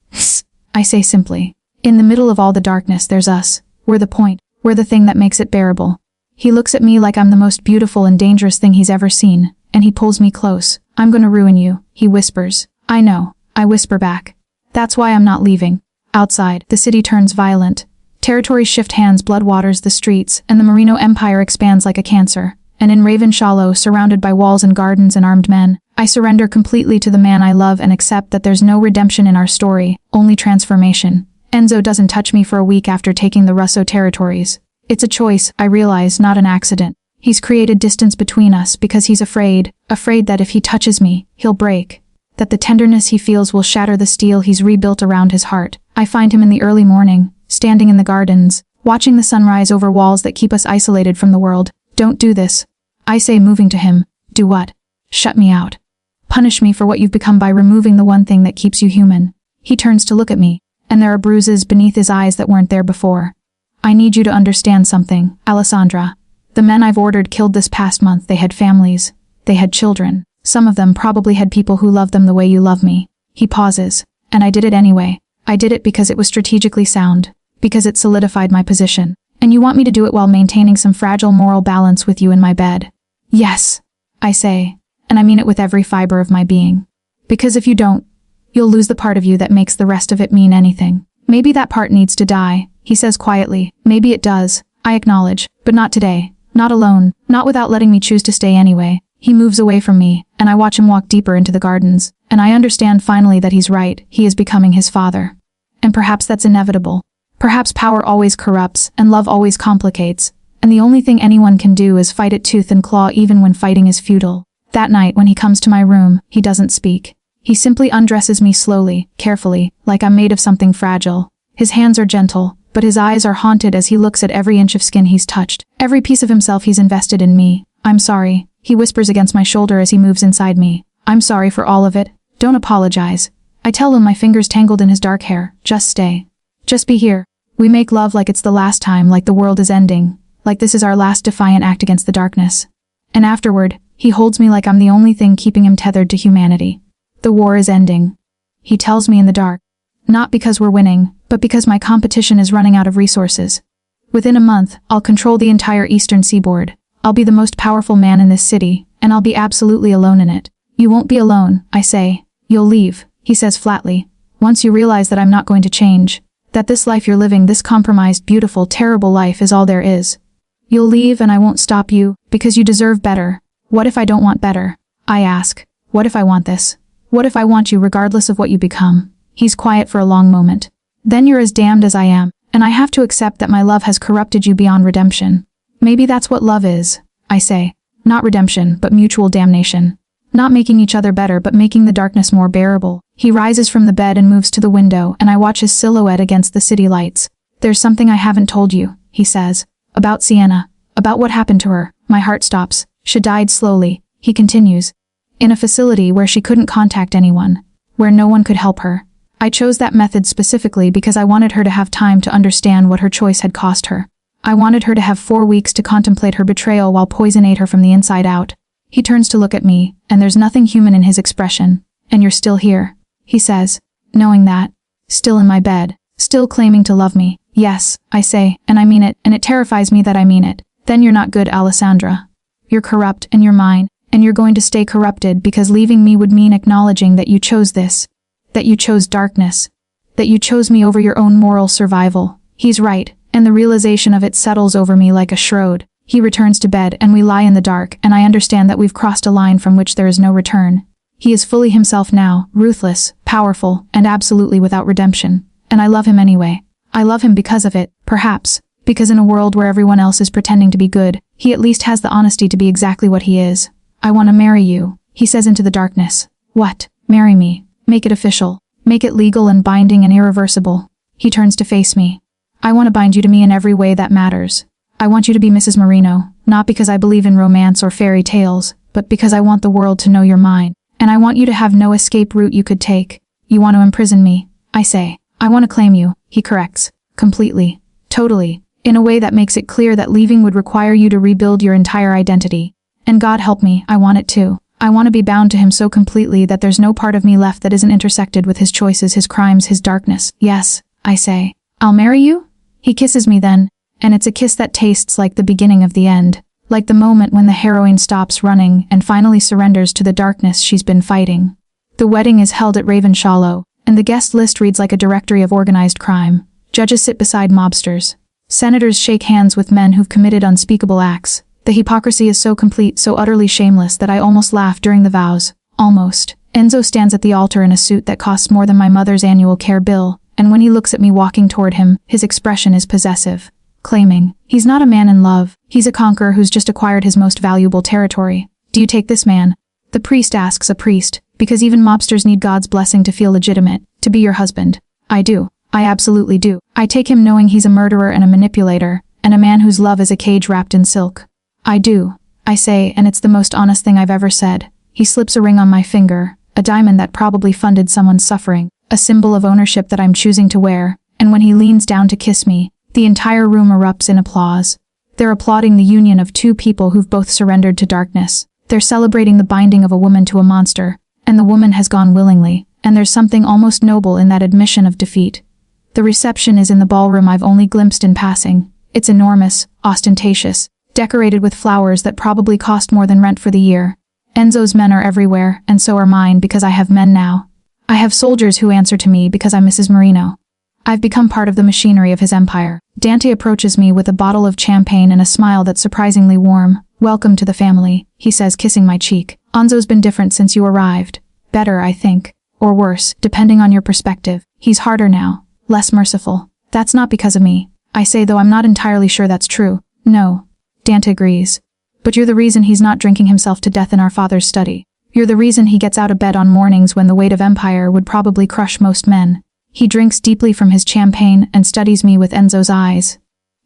I say simply. In the middle of all the darkness, there's us. We're the point. We're the thing that makes it bearable. He looks at me like I'm the most beautiful and dangerous thing he's ever seen, and he pulls me close. I'm gonna ruin you, he whispers. I know. I whisper back. That's why I'm not leaving. Outside, the city turns violent. Territories shift hands, blood waters the streets, and the Merino Empire expands like a cancer. And in Raven Shallow, surrounded by walls and gardens and armed men, I surrender completely to the man I love and accept that there's no redemption in our story, only transformation. Enzo doesn't touch me for a week after taking the Russo territories. It's a choice, I realize, not an accident. He's created distance between us because he's afraid that if he touches me, he'll break. That the tenderness he feels will shatter the steel he's rebuilt around his heart. I find him in the early morning, standing in the gardens, watching the sunrise over walls that keep us isolated from the world. Don't do this. I say, moving to him. Do what? Shut me out. Punish me for what you've become by removing the one thing that keeps you human. He turns to look at me, and there are bruises beneath his eyes that weren't there before. I need you to understand something, Alessandra. The men I've ordered killed this past month. They had families. They had children. Some of them probably had people who loved them the way you love me. He pauses. And I did it anyway. I did it because it was strategically sound. Because it solidified my position. And you want me to do it while maintaining some fragile moral balance with you in my bed? Yes, I say. And I mean it with every fiber of my being. Because if you don't, you'll lose the part of you that makes the rest of it mean anything. Maybe that part needs to die, he says quietly. Maybe it does, I acknowledge, but not today. Not alone, not without letting me choose to stay anyway. He moves away from me, and I watch him walk deeper into the gardens, and I understand finally that he's right. He is becoming his father. And perhaps that's inevitable. Perhaps power always corrupts, and love always complicates, and the only thing anyone can do is fight it tooth and claw even when fighting is futile. That night when he comes to my room, he doesn't speak. He simply undresses me slowly, carefully, like I'm made of something fragile. His hands are gentle, but his eyes are haunted as he looks at every inch of skin he's touched, every piece of himself he's invested in me. I'm sorry, he whispers against my shoulder as he moves inside me. I'm sorry for all of it. Don't apologize. I tell him, my fingers tangled in his dark hair. Just stay. Just be here. We make love like it's the last time, like the world is ending, like this is our last defiant act against the darkness. And afterward, he holds me like I'm the only thing keeping him tethered to humanity. The war is ending. He tells me in the dark. Not because we're winning, but because my competition is running out of resources. Within a month, I'll control the entire eastern seaboard. I'll be the most powerful man in this city, and I'll be absolutely alone in it. You won't be alone, I say. You'll leave, he says flatly. Once you realize that I'm not going to change. That this life you're living, this compromised, beautiful, terrible life is all there is. You'll leave and I won't stop you, because you deserve better. What if I don't want better? I ask. What if I want this? What if I want you regardless of what you become? He's quiet for a long moment. Then you're as damned as I am, and I have to accept that my love has corrupted you beyond redemption. Maybe that's what love is, I say. Not redemption, but mutual damnation. Not making each other better, but making the darkness more bearable. He rises from the bed and moves to the window, and I watch his silhouette against the city lights. There's something I haven't told you, he says. About Sienna. About what happened to her. My heart stops. She died slowly, he continues. In a facility where she couldn't contact anyone. Where no one could help her. I chose that method specifically because I wanted her to have time to understand what her choice had cost her. I wanted her to have 4 weeks to contemplate her betrayal while poison ate her from the inside out. He turns to look at me, and there's nothing human in his expression. And you're still here, he says, knowing that. Still in my bed, still claiming to love me. Yes, I say, and I mean it, and it terrifies me that I mean it. Then you're not good, Alessandra. You're corrupt, and you're mine, and you're going to stay corrupted because leaving me would mean acknowledging that you chose this. That you chose darkness. That you chose me over your own moral survival. He's right, and the realization of it settles over me like a shroud. He returns to bed and we lie in the dark, and I understand that we've crossed a line from which there is no return. He is fully himself now, ruthless, powerful, and absolutely without redemption. And I love him anyway. I love him because of it, perhaps. Because in a world where everyone else is pretending to be good, he at least has the honesty to be exactly what he is. I want to marry you, he says into the darkness. What? Marry me. Make it official. Make it legal and binding and irreversible. He turns to face me. I want to bind you to me in every way that matters. I want you to be Mrs. Marino, not because I believe in romance or fairy tales, but because I want the world to know you're mine. And I want you to have no escape route you could take. You want to imprison me, I say. I want to claim you, he corrects. Completely. Totally. In a way that makes it clear that leaving would require you to rebuild your entire identity. And God help me, I want it too. I want to be bound to him so completely that there's no part of me left that isn't intersected with his choices, his crimes, his darkness. Yes, I say. I'll marry you? He kisses me then, and it's a kiss that tastes like the beginning of the end. Like the moment when the heroine stops running and finally surrenders to the darkness she's been fighting. The wedding is held at Ravenshallow, and the guest list reads like a directory of organized crime. Judges sit beside mobsters. Senators shake hands with men who've committed unspeakable acts. The hypocrisy is so complete, so utterly shameless that I almost laugh during the vows. Almost. Enzo stands at the altar in a suit that costs more than my mother's annual care bill, and when he looks at me walking toward him, his expression is possessive. Claiming. He's not a man in love. He's a conqueror who's just acquired his most valuable territory. Do you take this man? The priest asks a priest, because even mobsters need God's blessing to feel legitimate, to be your husband. I do. I absolutely do. I take him knowing he's a murderer and a manipulator, and a man whose love is a cage wrapped in silk. I do. I say, and it's the most honest thing I've ever said. He slips a ring on my finger, a diamond that probably funded someone's suffering, a symbol of ownership that I'm choosing to wear, and when he leans down to kiss me, the entire room erupts in applause. They're applauding the union of two people who've both surrendered to darkness. They're celebrating the binding of a woman to a monster, and the woman has gone willingly, and there's something almost noble in that admission of defeat. The reception is in the ballroom I've only glimpsed in passing. It's enormous, ostentatious, decorated with flowers that probably cost more than rent for the year. Enzo's men are everywhere, and so are mine because I have men now. I have soldiers who answer to me because I'm Mrs. Marino. I've become part of the machinery of his empire. Dante approaches me with a bottle of champagne and a smile that's surprisingly warm. Welcome to the family, he says, kissing my cheek. Enzo's been different since you arrived. Better, I think. Or worse, depending on your perspective. He's harder now. Less merciful. That's not because of me. I say, though I'm not entirely sure that's true. No. Dante agrees. But you're the reason he's not drinking himself to death in our father's study. You're the reason he gets out of bed on mornings when the weight of empire would probably crush most men. He drinks deeply from his champagne and studies me with Enzo's eyes.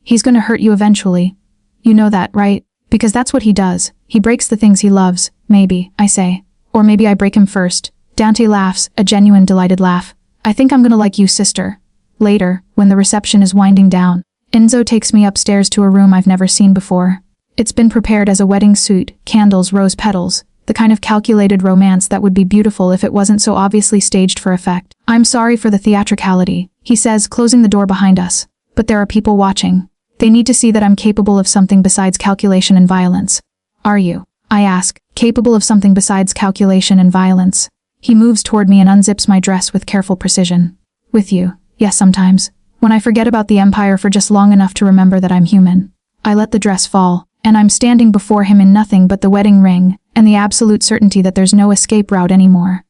He's gonna hurt you eventually. You know that, right? Because that's what he does. He breaks the things he loves. Maybe, I say. Or maybe I break him first. Dante laughs, a genuine delighted laugh. I think I'm gonna like you, sister. Later, when the reception is winding down, Enzo takes me upstairs to a room I've never seen before. It's been prepared as a wedding suite, candles, rose petals, the kind of calculated romance that would be beautiful if it wasn't so obviously staged for effect. I'm sorry for the theatricality, he says, closing the door behind us. But there are people watching. They need to see that I'm capable of something besides calculation and violence. Are you? I ask, capable of something besides calculation and violence. He moves toward me and unzips my dress with careful precision. With you, yes, sometimes. When I forget about the empire for just long enough to remember that I'm human. I let the dress fall, and I'm standing before him in nothing but the wedding ring, and the absolute certainty that there's no escape route anymore.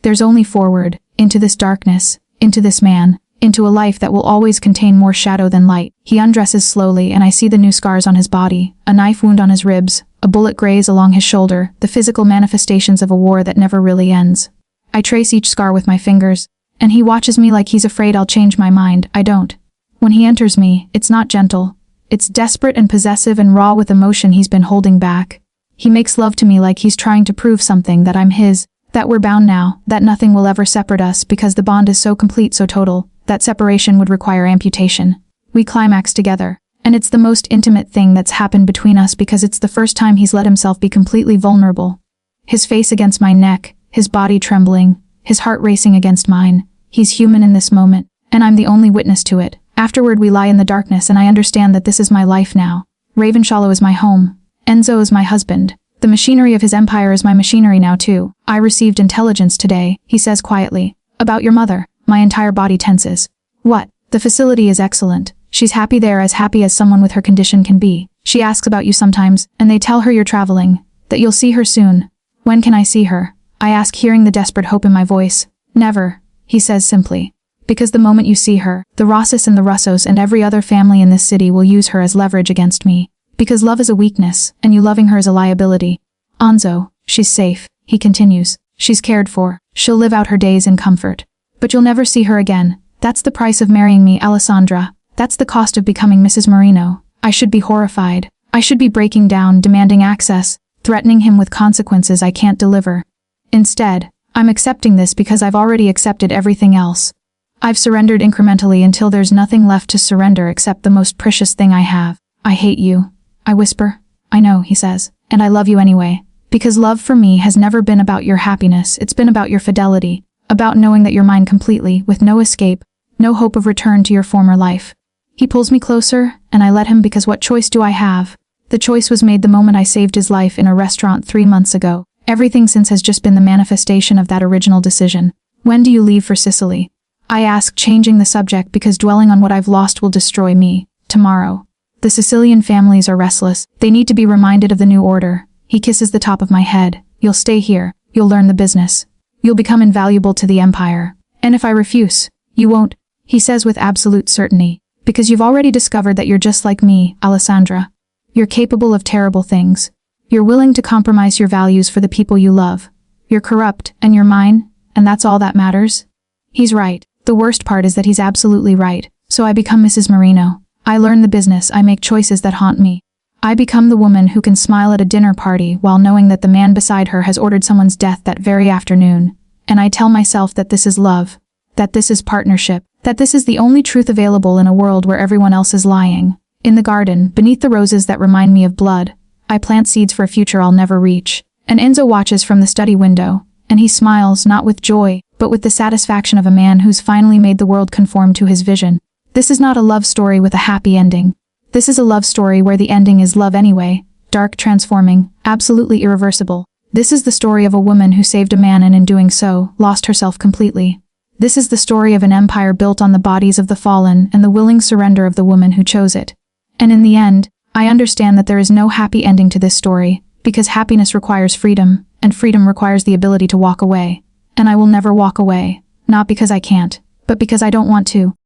There's only forward, into this darkness, into this man, into a life that will always contain more shadow than light. He undresses slowly and I see the new scars on his body, a knife wound on his ribs, a bullet graze along his shoulder, the physical manifestations of a war that never really ends. I trace each scar with my fingers, and he watches me like he's afraid I'll change my mind. I don't. When he enters me, it's not gentle. It's desperate and possessive and raw with emotion he's been holding back. He makes love to me like he's trying to prove something, that I'm his, that we're bound now, that nothing will ever separate us because the bond is so complete, so total, that separation would require amputation. We climax together, and it's the most intimate thing that's happened between us because it's the first time he's let himself be completely vulnerable. His face against my neck, his body trembling, his heart racing against mine. He's human in this moment, and I'm the only witness to it. Afterward we lie in the darkness and I understand that this is my life now. Ravenshallow is my home. Enzo is my husband. The machinery of his empire is my machinery now too. I received intelligence today, he says quietly. About your mother. My entire body tenses. What? The facility is excellent. She's happy there, as happy as someone with her condition can be. She asks about you sometimes, and they tell her you're traveling, that you'll see her soon. When can I see her? I ask, hearing the desperate hope in my voice. Never, he says simply. Because the moment you see her, the Rosses and the Russos and every other family in this city will use her as leverage against me. Because love is a weakness, and you loving her is a liability. Enzo, she's safe, he continues. She's cared for. She'll live out her days in comfort. But you'll never see her again. That's the price of marrying me, Alessandra. That's the cost of becoming Mrs. Marino. I should be horrified. I should be breaking down, demanding access, threatening him with consequences I can't deliver. Instead, I'm accepting this because I've already accepted everything else. I've surrendered incrementally until there's nothing left to surrender except the most precious thing I have. I hate you, I whisper. I know, he says, and I love you anyway. Because love for me has never been about your happiness, it's been about your fidelity, about knowing that you're mine completely, with no escape, no hope of return to your former life. He pulls me closer, and I let him because what choice do I have? The choice was made the moment I saved his life in a restaurant 3 months ago. Everything since has just been the manifestation of that original decision. When do you leave for Sicily? I ask, changing the subject because dwelling on what I've lost will destroy me. Tomorrow. The Sicilian families are restless. They need to be reminded of the new order. He kisses the top of my head. You'll stay here. You'll learn the business. You'll become invaluable to the empire. And if I refuse, you won't, he says with absolute certainty. Because you've already discovered that you're just like me, Alessandra. You're capable of terrible things. You're willing to compromise your values for the people you love. You're corrupt, and you're mine, and that's all that matters. He's right. The worst part is that he's absolutely right. So I become Mrs. Marino. I learn the business, I make choices that haunt me. I become the woman who can smile at a dinner party while knowing that the man beside her has ordered someone's death that very afternoon. And I tell myself that this is love, that this is partnership, that this is the only truth available in a world where everyone else is lying. In the garden, beneath the roses that remind me of blood, I plant seeds for a future I'll never reach. And Enzo watches from the study window, and he smiles not with joy, but with the satisfaction of a man who's finally made the world conform to his vision. This is not a love story with a happy ending. This is a love story where the ending is love anyway, dark, transforming, absolutely irreversible. This is the story of a woman who saved a man and in doing so, lost herself completely. This is the story of an empire built on the bodies of the fallen and the willing surrender of the woman who chose it. And in the end, I understand that there is no happy ending to this story, because happiness requires freedom, and freedom requires the ability to walk away. And I will never walk away, not because I can't, but because I don't want to.